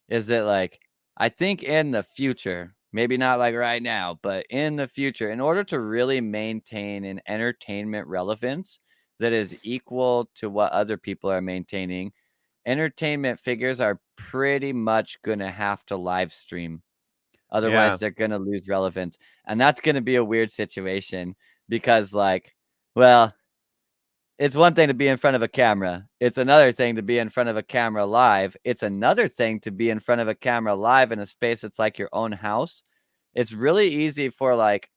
is that, like, I think in the future, maybe not, like, right now, but in the future, in order to really maintain an entertainment relevance that is equal to what other people are maintaining, entertainment figures are pretty much gonna have to live stream. Otherwise, Yeah, they're gonna lose relevance, and that's gonna be a weird situation because, like, well, it's one thing to be in front of a camera. It's another thing to be in front of a camera live. It's another thing to be in front of a camera live in a space that's like your own house. It's really easy for, like,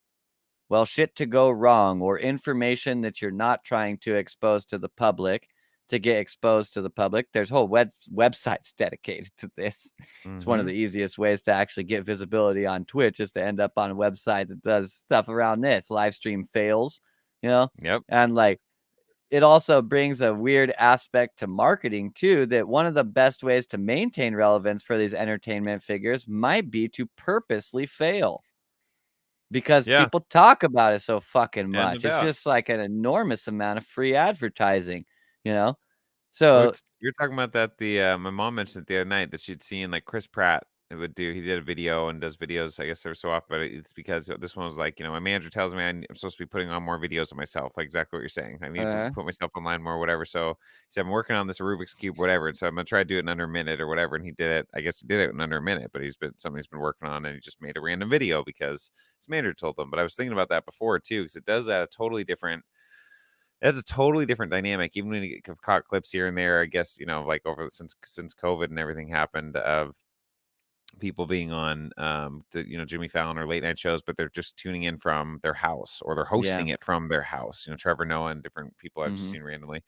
well, shit to go wrong or information that you're not trying to expose to the public to get exposed to the public. There's whole websites dedicated to this. It's one of mm-hmm. the easiest ways to actually get visibility on Twitch is to end up on a website that does stuff around this live stream fails, you know? Yep. And like it also brings a weird aspect to marketing too, that one of the best ways to maintain relevance for these entertainment figures might be to purposely fail because Yeah, people talk about it so fucking yeah, no much. It's doubt. just like an enormous amount of free advertising, you know? Well, So, it's you're talking about that my mom mentioned it the other night that she'd seen, like, Chris Pratt, he did a video and does videos, I guess, every so often, but it's because this one was like, "My manager tells me I'm supposed to be putting on more videos of myself," like, exactly what you're saying. "I need to uh, put myself online more," whatever, so he said, "I'm working on this Rubik's Cube," whatever, and so I'm gonna try to do it in under a minute or whatever, and he did it. I guess he did it in under a minute, but he's been something he's been working on, and he just made a random video because his manager told him. But I was thinking about that before too, because it does add a totally different it's a totally different dynamic, even when you get caught clips here and there, I guess, like over since COVID and everything happened of people being on Jimmy Fallon or late night shows, but they're just tuning in from their house or they're yeah, hosting it from their house. Trevor Noah and different people I've just mhm, seen randomly.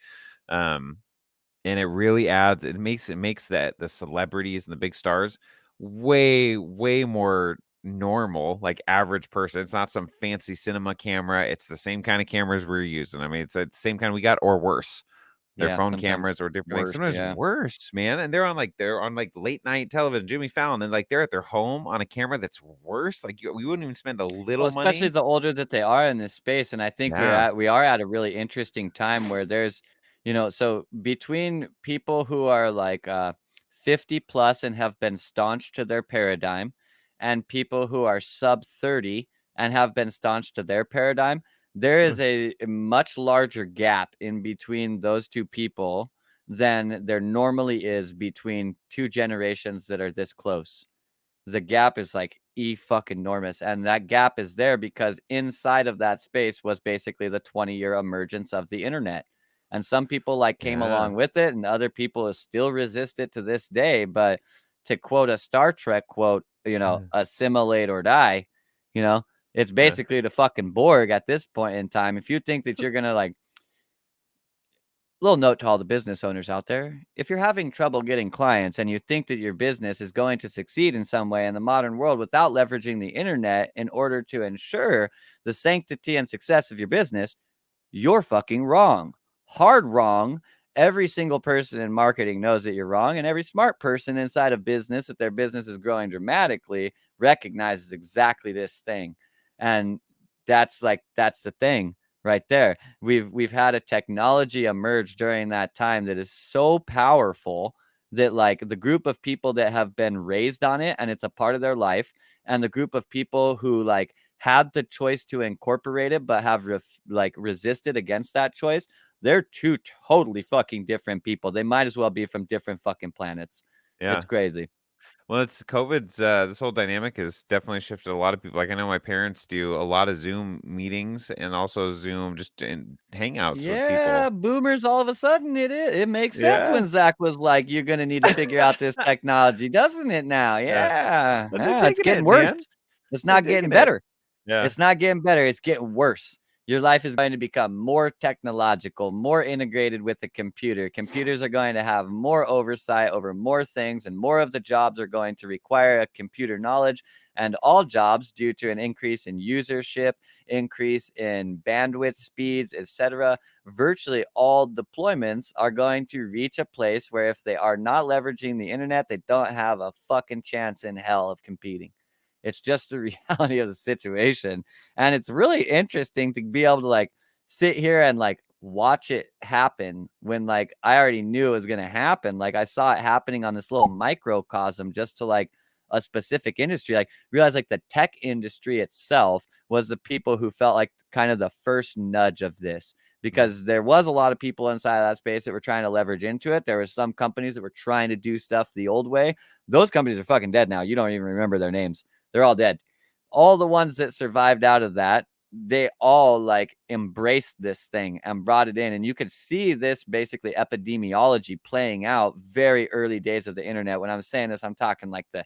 Um and it really adds it makes that the celebrities and the big stars way, way more normal, like average person. It's not some fancy cinema camera. It's the same kind of cameras we're using. I mean, it's the same kind we got or worse. Their yeah, phone sometimes cameras or different things. worse, Sometimes yeah. worse, man. And they're on like late night television, Jimmy Fallon, and like they're at their home on a camera that's worse. Like we wouldn't even spend a Well, little especially money. the older that they are in this space, and I think Yeah. we are at a really interesting time where there's, so between people who are like 50 plus and have been staunch to their paradigm, and people who are sub 30 and have been staunch to their paradigm, there is a much larger gap in between those two people than there normally is between two generations that are this close. The gap is like fucking enormous, and that gap is there because inside of that space was basically the 20-year emergence of the internet, and some people like came Yeah. along with it and other people still resist it to this day. But to quote a Star Trek quote, assimilate or die, you know it's Yeah. basically the fucking Borg at this point in time. If you think that you're gonna like, little note to all the business owners out there. If you're having trouble getting clients and you think that your business is going to succeed in some way in the modern world without leveraging the internet in order to ensure the sanctity and success of your business, you're fucking wrong. Hard wrong. Every single person in marketing knows that you're wrong, and every smart person inside of business, that their business is growing dramatically, recognizes exactly this thing. And that's the thing right there. We've had a technology emerge during that time that is so powerful that like the group of people that have been raised on it and it's a part of their life, and the group of people who like had the choice to incorporate it but have resisted against that choice, they're two totally fucking different people. They might as well be from different fucking planets. It's Yeah. crazy. Well, it's COVID's, this whole dynamic has definitely shifted a lot of people. Like, I know my parents do a lot of Zoom meetings and also Zoom just in hangouts with Yeah, people. boomers all of a sudden it makes sense Yeah. when Zach was like, "You're gonna need to figure out this technology," doesn't it now? Yeah. Yeah. But they're Yeah, it's digging getting it, worse. man. It's They're not getting digging it. better. Yeah. It's not getting better, it's getting worse. Your life is going to become more technological, more integrated with the computer. Computers are going to have more oversight over more things, and more of the jobs are going to require a computer knowledge. And all jobs, due to an increase in usership, increase in bandwidth speeds, etc., virtually all deployments are going to reach a place where if they are not leveraging the internet, they don't have a fucking chance in hell of competing. It's just the reality of the situation. And it's really interesting to be able to like sit here and like watch it happen when like I already knew it was going to happen. Like I saw it happening on this little microcosm just to like a specific industry. Like realize like the tech industry itself was the people who felt like kind of the first nudge of this, Mhm. because there was a lot of people inside of that space that were trying to leverage into it. There were some companies that were trying to do stuff the old way. Those companies are fucking dead now. You don't even remember their names. They're all dead. All the ones that survived out of that, they all like embraced this thing and brought it in. And you could see this basically epidemiology playing out very early days of the internet. When I'm saying this, I'm talking like the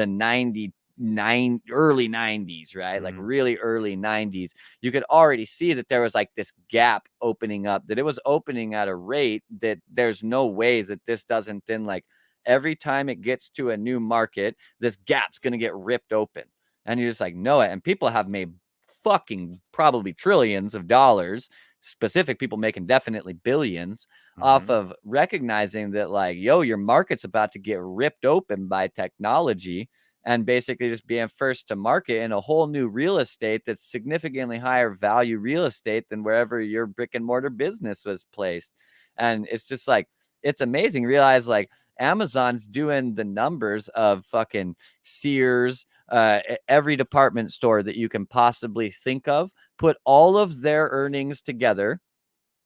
99 early 90s, right? Like Mhm. really early 90s. You could already see that there was like this gap opening up, that it was opening at a rate that there's no way that this doesn't then like every time it gets to a new market, this gap's going to get ripped open. And you just like know it. And people have made fucking probably trillions of dollars, specific people making definitely billions, off Mhm. of recognizing that, like, yo, your market's about to get ripped open by technology, and basically just being first to market in a whole new real estate that's significantly higher value real estate than wherever your brick and mortar business was placed. And it's just like, it's amazing. Realize like Amazon's doing the numbers of fucking Sears, every department store that you can possibly think of, put all of their earnings together,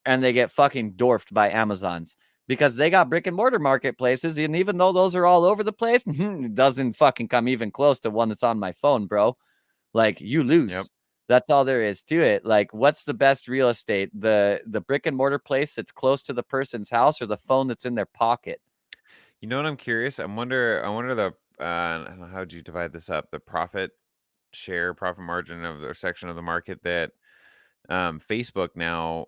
and they get fucking dwarfed by Amazon's, because they got brick and mortar marketplaces. And even though those are all over the place, it doesn't fucking come even close to one that's on my phone, bro. Like, you Yep. lose. That's all there is to it. Like, what's the best real estate? The brick and mortar place that's close to the person's house, or the phone that's in their pocket? You know what I'm curious? I wonder the I don't know, how'd you divide this up? The profit share, profit margin of the section of the market that Facebook now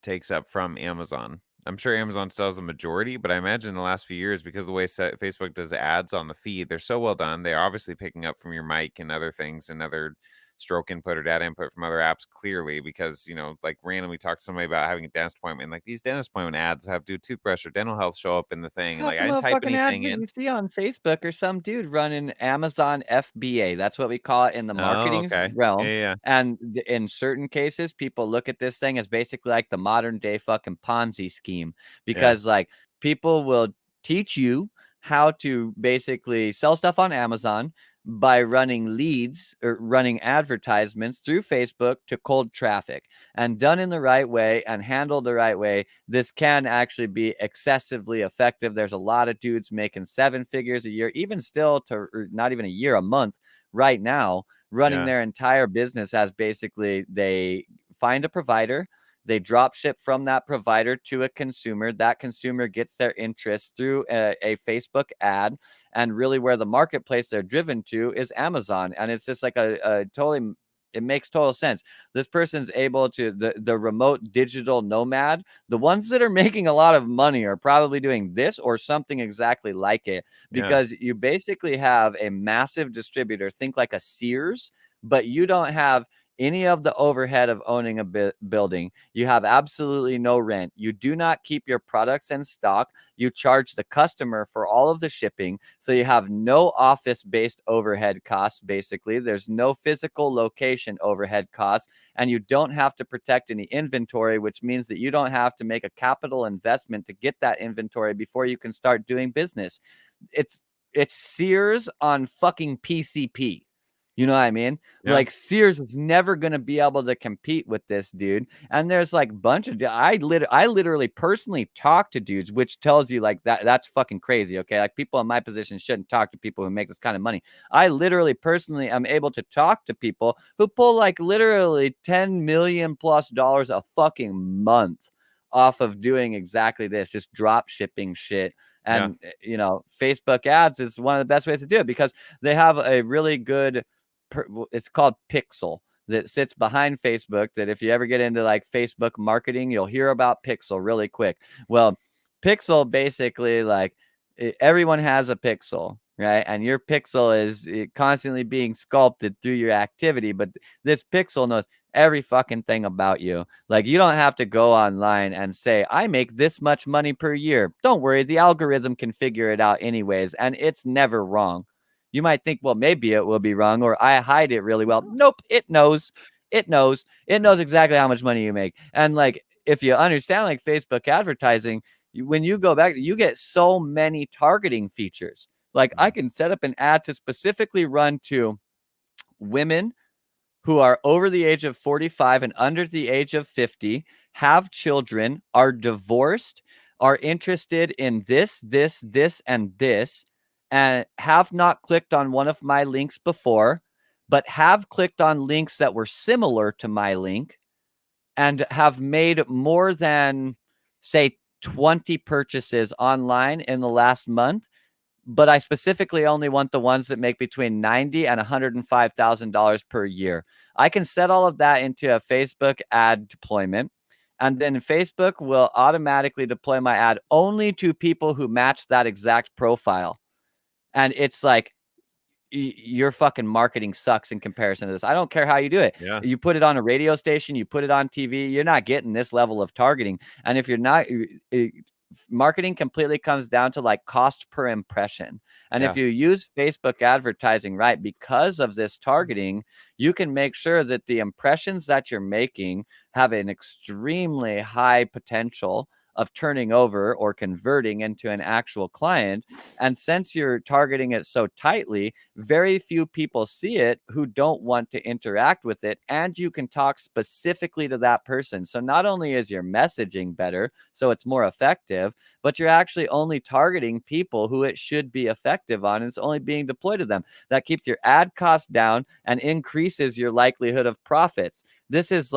takes up from Amazon. I'm sure Amazon still has the majority, but I imagine in the last few years, because of the way Facebook does ads on the feed, they're so well done. They're obviously picking up from your mic and other things and other stroke input or data input from other apps clearly because, like randomly talk to somebody about having a dentist appointment. Like these dentist appointment ads have do toothbrush or dental health show up in the thing. And Half like the I didn't type motherfucking ads anything that in. you see on Facebook are some dude running Amazon FBA. That's what we call it in the Oh, marketing okay. Yeah, realm. yeah, And in certain cases, people look at this thing as basically like the modern day fucking Ponzi scheme, yeah. because like people will teach you how to basically sell stuff on Amazon by running leads or running advertisements through Facebook to cold traffic. And done in the right way and handled the right way, this can actually be excessively effective. There's a lot of dudes making seven figures a year, even still to, or not even a year, a month right now, running Yeah. their entire business as basically they find a provider, they drop ship from that provider to a consumer. That consumer gets their interest through a Facebook ad. And really, where the marketplace they're driven to is Amazon. And it's just like a totally, it makes total sense. This person's able to, the remote digital nomad, the ones that are making a lot of money are probably doing this or something exactly like it, Yeah. because you basically have a massive distributor, think like a Sears, but you don't have any of the overhead of owning a building. You have absolutely no rent. You do not keep your products in stock. You charge the customer for all of the shipping. So you have no office based overhead costs. Basically, there's no physical location overhead costs, and you don't have to protect any inventory, which means that you don't have to make a capital investment to get that inventory before you can start doing business. It's it's Sears on fucking PCP. You know what I mean? Yeah. Like Sears is never gonna be able to compete with this dude. And there's like a bunch of I literally personally talk to dudes, which tells you like that's fucking crazy. Okay, like people in my position shouldn't talk to people who make this kind of money. I literally personally am able to talk to people who pull like literally 10 million plus dollars a fucking month off of doing exactly this, just drop shipping shit. Yeah. And Facebook ads is one of the best ways to do it, because they have a really good, it's called Pixel. that sits behind Facebook that if you ever get into like Facebook marketing, you'll hear about Pixel really quick. Well, Pixel basically like everyone has a pixel, right? And your pixel is constantly being sculpted through your activity, but this pixel knows every fucking thing about you. Like you don't have to go online and say, I make this much money per year. Don't worry, the algorithm can figure it out anyways, and it's never wrong. You might think, well, maybe it will be wrong, or I hide it really well. Nope, it knows. It knows. It knows exactly how much money you make. And like, if you understand like Facebook advertising, when you go back, you get so many targeting features. Like, I Mhm. can set up an ad to specifically run to women who are over the age of 45 and under the age of 50, have children, are divorced, are interested in this, and this, and have not clicked on one of my links before, but have clicked on links that were similar to my link and have made more than, say, 20 purchases online in the last month, but I specifically only want the ones that make between $90,000 and $105,000 per year. I can set all of that into a Facebook ad deployment, and then Facebook will automatically deploy my ad only to people who match that exact profile. And it's like, your fucking marketing sucks in comparison to this. I don't care how you do it. Yeah. You put it on a radio station, you put it on TV, you're not getting this level of targeting. And if you're not, marketing completely comes down to like cost per impression. And if Yeah. you use Facebook advertising right, because of this targeting, you can make sure that the impressions that you're making have an extremely high potential of turning over or converting into an actual client. And since you're targeting it so tightly, very few people see it who don't want to interact with it. And you can talk specifically to that person. So not only is your messaging better, so it's more effective, but you're actually only targeting people who it should be effective on. And it's only being deployed to them. That keeps your ad costs down and increases your likelihood of profits. This is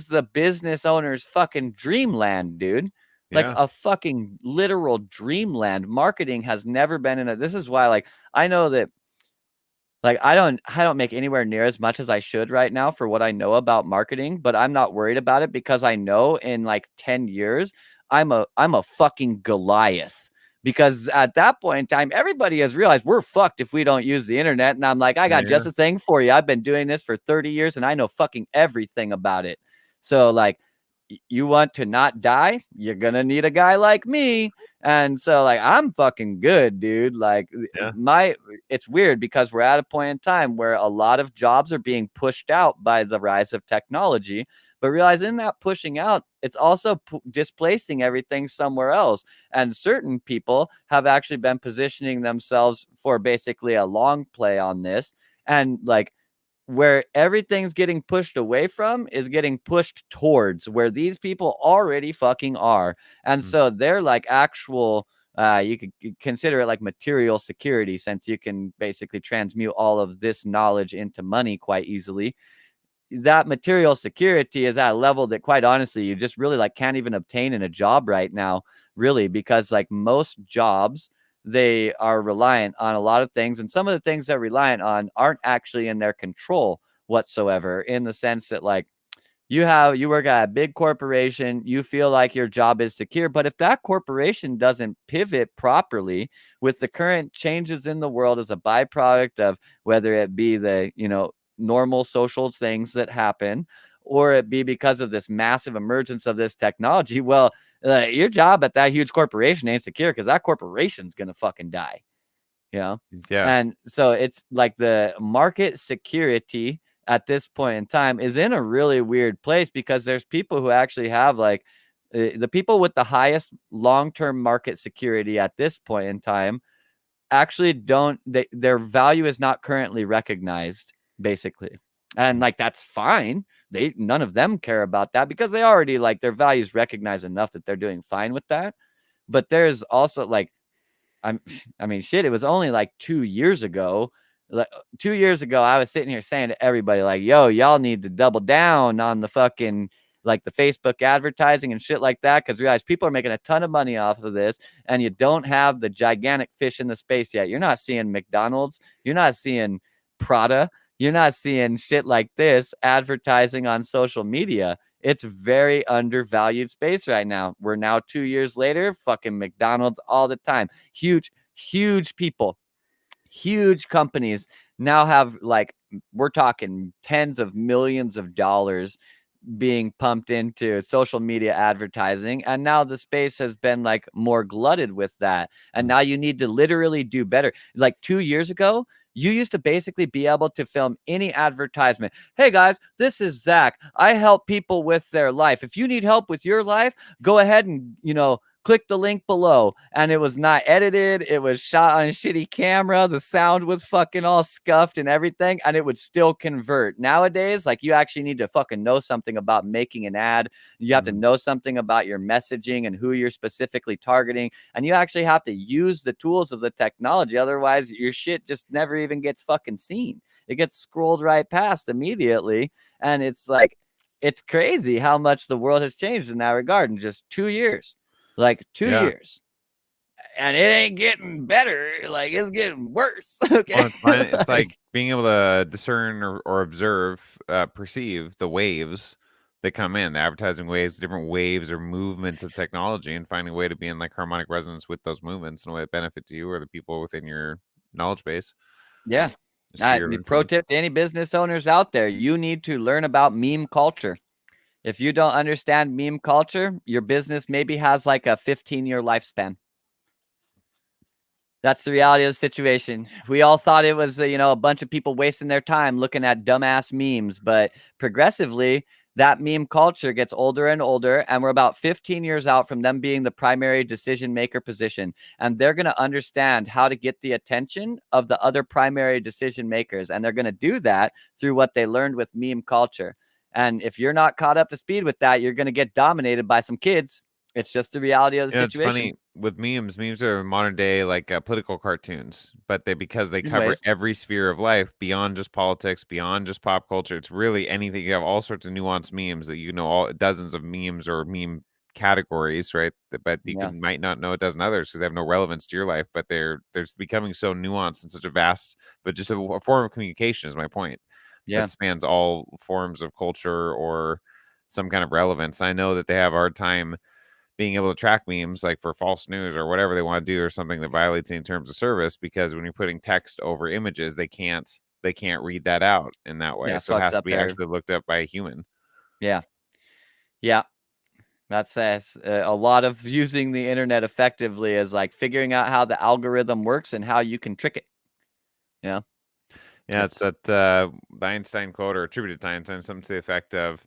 the business owner's fucking dreamland, dude. Like Yeah. a fucking literal dreamland. Marketing has never been in a this is why like I know that like I don't make anywhere near as much as I should right now for what I know about marketing, but I'm not worried about it because I know in like 10 years I'm a fucking Goliath. Because at that point in time, everybody has realized we're fucked if we don't use the internet. And I'm like, I got Yeah. just a thing for you. I've been doing this for 30 years and I know fucking everything about it. So like you want to not die, you're gonna need a guy like me. And so like I'm fucking good, dude. Like Yeah. my it's weird because we're at a point in time where a lot of jobs are being pushed out by the rise of technology, but realize in that pushing out, it's also displacing everything somewhere else. And certain people have actually been positioning themselves for basically a long play on this. And like where everything's getting pushed away from is getting pushed towards where these people already fucking are. And Mm. so they're like actual you could consider it like material security, since you can basically transmute all of this knowledge into money quite easily. That material security is at a level that quite honestly you just really like can't even obtain in a job right now, really, because like most jobs, they are reliant on a lot of things, and some of the things they're reliant on aren't actually in their control whatsoever, in the sense that like you work at a big corporation, you feel like your job is secure, but if that corporation doesn't pivot properly with the current changes in the world as a byproduct of whether it be the, normal social things that happen, or it be because of this massive emergence of this technology, well, your job at that huge corporation ain't secure because that corporation's gonna fucking die, you know? Yeah. And so it's like the market security at this point in time is in a really weird place because there's people who actually have like the people with the highest long-term market security at this point in time actually don't their value is not currently recognized, basically. And Mm. like that's fine. They none of them care about that because they already like their values recognized enough that they're doing fine with that. But there's also like I'm I mean, shit, it was only like 2 years ago. Like 2 years ago, I was sitting here saying to everybody like, "Yo, y'all need to double down on the fucking like the Facebook advertising and shit like that because realize people are making a ton of money off of this and you don't have the gigantic fish in the space yet. You're not seeing McDonald's, you're not seeing Prada, You're not seeing shit like this advertising on social media. It's very undervalued space right now. We're now 2 years later, fucking McDonald's all the time. Huge, huge people, huge companies now have like, we're talking tens of millions of dollars being pumped into social media advertising, and now the space has been like more glutted with that, and Mm, now you need to literally do better. Like 2 years ago, you used to basically be able to film any advertisement. Hey guys, this is Zach, I help people with their life. If you need help with your life, go ahead and click the link below. And it was not edited. It was shot on a shitty camera. The sound was fucking all scuffed and everything, and it would still convert. Nowadays, like, you actually need to fucking know something about making an ad. You have to mm. know something about your messaging and who you're specifically targeting. And you actually have to use the tools of the technology. Otherwise, your shit just never even gets fucking seen. It gets scrolled right past immediately. And it's like, it's crazy how much the world has changed in that regard in just 2 years. Like, 2 Yeah. years. And it ain't getting better, like, it's getting worse, Well, okay? it's fine. It's like Like, being able to discern or observe, perceive the waves that come in, the advertising waves, different waves or movements of technology, and finding a way to be in like harmonic resonance with those movements in a way that benefits you or the people within your knowledge base, yeah. your sphere of The pro influence. tip to any business owners out there, you need to learn about meme culture. If you don't understand meme culture, your business maybe has, like, a 15-year lifespan. That's the reality of the situation. We all thought it was, a bunch of people wasting their time looking at dumbass memes, but progressively, that meme culture gets older and older, and we're about 15 years out from them being the primary decision maker position. And they're going to understand how to get the attention of the other primary decision makers. And they're going to do that through what they learned with meme culture. And if you're not caught up to speed with that, you're going to get dominated by some kids. It's just the reality of the Yeah, it's situation. funny with memes. Memes are modern day like political cartoons, but because they In cover ways. every sphere of life beyond just politics, beyond just pop culture. It's really anything. You have all sorts of nuanced memes that all dozens of memes or meme categories, right? But you Yeah. might not know a dozen others because they have no relevance to your life. But they're becoming so nuanced and such a vast, but just a form of communication is my point that Yeah. spans all forms of culture or some kind of relevance. I know that they have a hard time being able to track memes like for false news or whatever they want to do or something that violates any terms of service because when you're putting text over images they can't read that out in that way, Yeah, so it fucks has to up be their. actually looked up by a human. Yeah. Yeah. That's a lot of using the internet effectively is, like, figuring out how the algorithm works and how you can trick it. Yeah. Yeah, it's It's that the Einstein quote or attributed to Einstein, something to the effect of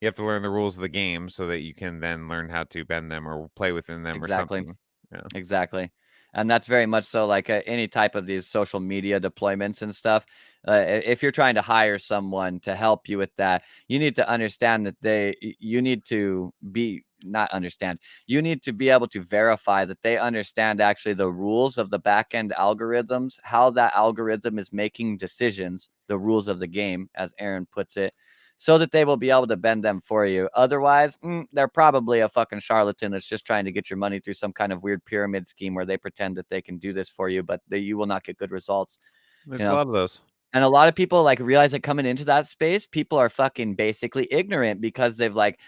you have to learn the rules of the game so that you can then learn how to bend them or play within them or exactly. something. Yeah. Exactly. And that's very much so, like, any type of these social media deployments and stuff. If you're trying to hire someone to help you with that, you need to understand that you need to be not understand. You need to be able to verify that they understand actually the rules of the back end algorithms, how that algorithm is making decisions, the rules of the game, as Aaron puts it, so that they will be able to bend them for you. Otherwise, they're probably a fucking charlatan that's just trying to get your money through some kind of weird pyramid scheme where they pretend that they can do this for you, but you will not get good results. You There's a know, lot of those. and a lot of people, like, realize that coming into that space, people are fucking basically ignorant because they've, like,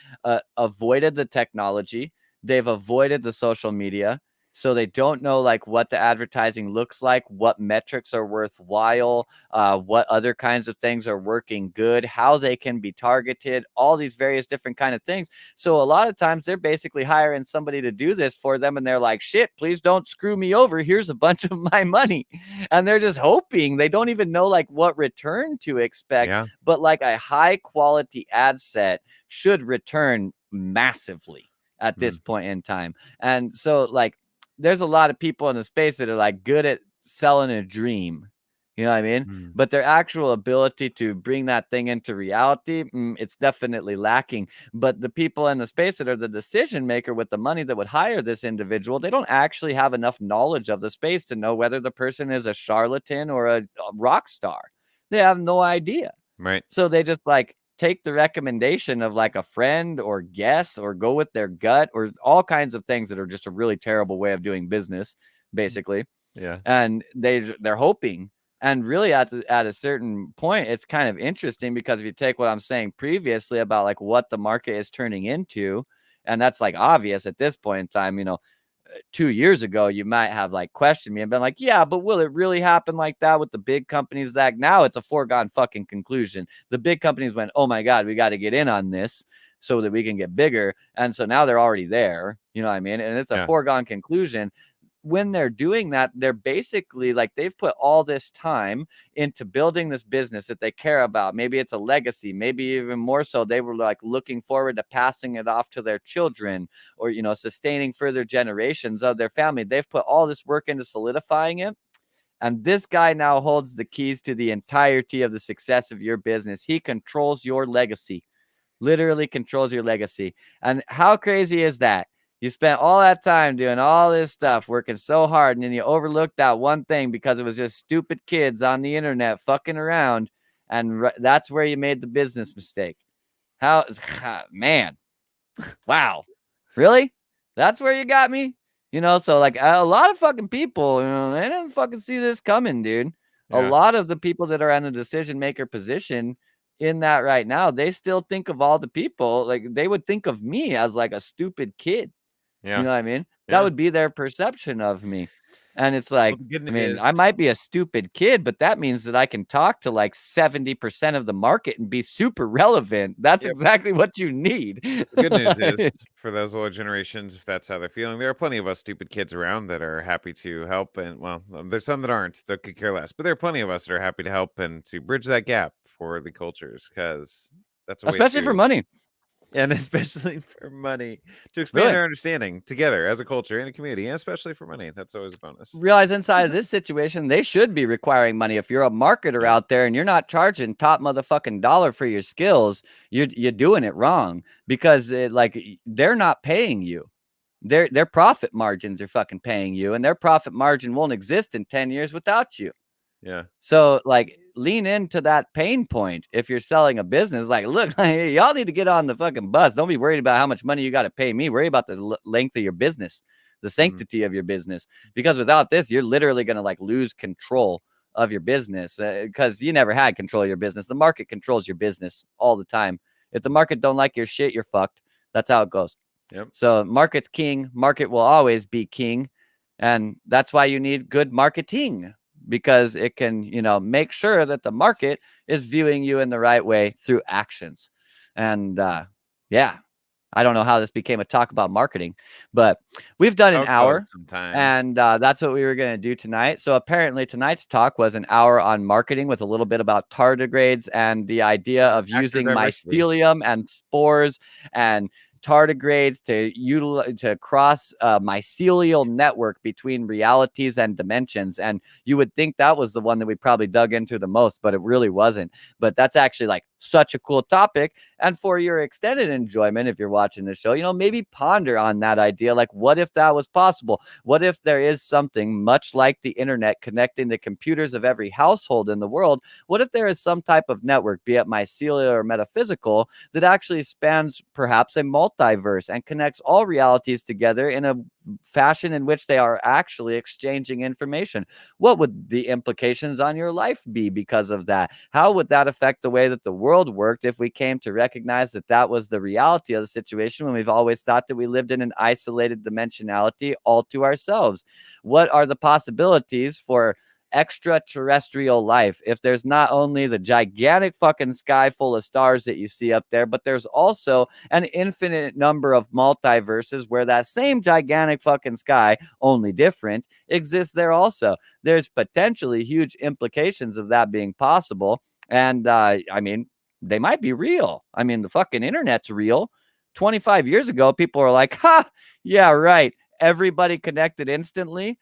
avoided the technology, they've avoided the social media, so they don't know, like, what the advertising looks like, what metrics are worthwhile, what other kinds of things are working good, how they can be targeted, all these various different kind of things. So a lot of times they're basically hiring somebody to do this for them, and they're like, "Shit, please don't screw me over. Here's a bunch of my money." And they're just hoping. They don't even know, like, what return to expect, Yeah. but, like, a high quality ad set should return massively at this Mm, point in time. And so, like, there's a lot of people in the space that are, like, good at selling a dream. You know what I mean? mm. But their actual ability to bring that thing into reality, it's definitely lacking. But the people in the space that are the decision maker with the money that would hire this individual, they don't actually have enough knowledge of the space to know whether the person is a charlatan or a rock star. They have no idea. Right. So they just, like, take the recommendation of, like, a friend or guess or go with their gut or all kinds of things that are just a really terrible way of doing business, basically. Yeah. And they're hoping. And really at a certain point, it's kind of interesting because if you take what I'm saying previously about like what the market is turning into, and that's like obvious at this point in time, 2 years ago, you might have like questioned me and been like, yeah, but will it really happen like that with the big companies? That now it's a foregone fucking conclusion. The big companies went, oh my God, we got to get in on this so that we can get bigger. And so now they're already there. You know what I mean? And it's a Yeah. foregone conclusion. When they're doing that, they're basically like they've put all this time into building this business that they care about. Maybe it's a legacy, maybe even more so they were like looking forward to passing it off to their children or sustaining further generations of their family. They've put all this work into solidifying it, and this guy now holds the keys to the entirety of the success of your business. He controls your legacy, literally controls your legacy. And how crazy is that? You spent all that time doing all this stuff, working so hard, and then you overlooked that one thing because it was just stupid kids on the internet fucking around. And that's where you made the business mistake. How, man, wow, really? That's where you got me? So like a lot of fucking people, they didn't fucking see this coming, dude. A Yeah. lot of the people that are in a decision maker position in that right now, they still think of all the people, like they would think of me as like a stupid kid. You Yeah. know what I mean? That Yeah. would be their perception of me. And it's Well, like, the good I news mean, is I might be a stupid kid, but that means that I can talk to like 70% of the market and be super relevant. That's yep. exactly what you need. The good news is for those older generations, if that's how they're feeling, there are plenty of us stupid kids around that are happy to help. And well, there's some that aren't, that could care less, but there are plenty of us that are happy to help and to bridge that gap for the cultures because that's a way Especially for to, money. and especially for money, to expand Really. our understanding together as a culture and a community, and especially for money. That's always a bonus. Realize inside of this situation, they should be requiring money. If you're a marketer Yeah. out there and you're not charging top motherfucking dollar for your skills, you're doing it wrong because they're not paying you. Their profit margins are fucking paying you, and their profit margin won't exist in 10 years without you. Yeah. So like lean into that pain point if you're selling a business. Like, look, y'all need to get on the fucking bus. Don't be worried about how much money you got to pay me. Worry about the length of your business, the Mhm. sanctity of your business. Because without this, you're literally going to like lose control of your business because you never had control of your business. The market controls your business all the time. If the market don't like your shit, you're fucked. That's how it goes. Yep. So market's king. Market will always be king. And that's why you need good marketing because it can, make sure that the market is viewing you in the right way through actions. And yeah, I don't know how this became a talk about marketing, but we've done an Talk about it hour. sometimes. And that's what we were going to do tonight. So apparently tonight's talk was an hour on marketing with a little bit about tardigrades and the idea of Actor using diversity. mycelium and spores and tardigrades to cross a mycelial network between realities and dimensions. And you would think that was the one that we probably dug into the most, but it really wasn't. But that's actually like such a cool topic. And for your extended enjoyment, if you're watching the show, maybe ponder on that idea. Like, what if that was possible? What if there is something much like the internet connecting the computers of every household in the world? What if there is some type of network, be it mycelial or metaphysical, that actually spans perhaps a multiverse and connects all realities together in a fashion in which they are actually exchanging information? What would the implications on your life be because of that? How would that affect the way that the world worked if we came to recognize that that was the reality of the situation when we've always thought that we lived in an isolated dimensionality all to ourselves? What are the possibilities for extraterrestrial life if there's not only the gigantic fucking sky full of stars that you see up there, but there's also an infinite number of multiverses where that same gigantic fucking sky, only different, exists there also? There's potentially huge implications of that being possible. And I mean, they might be real. I mean, the fucking internet's real. 25 years ago, people were like, ha, yeah, right. Everybody connected instantly.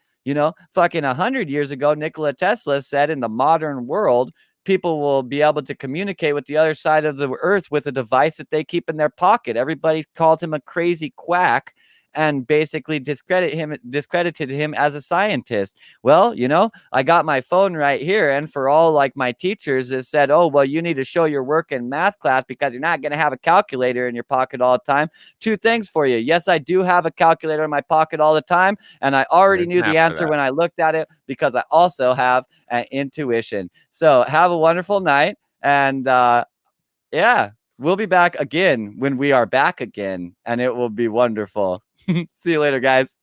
Fucking 100 years ago, Nikola Tesla said in the modern world, people will be able to communicate with the other side of the earth with a device that they keep in their pocket. Everybody called him a crazy quack. and basically discredited him as a scientist. Well, I got my phone right here, and for all like my teachers has said, oh, well, you need to show your work in math class because you're not going to have a calculator in your pocket all the time. Two things for you. Yes, I do have a calculator in my pocket all the time, and I already There's knew math the for answer that. when I looked at it because I also have an intuition. So have a wonderful night, and yeah, we'll be back again when we are back again, and it will be wonderful. See you later, guys.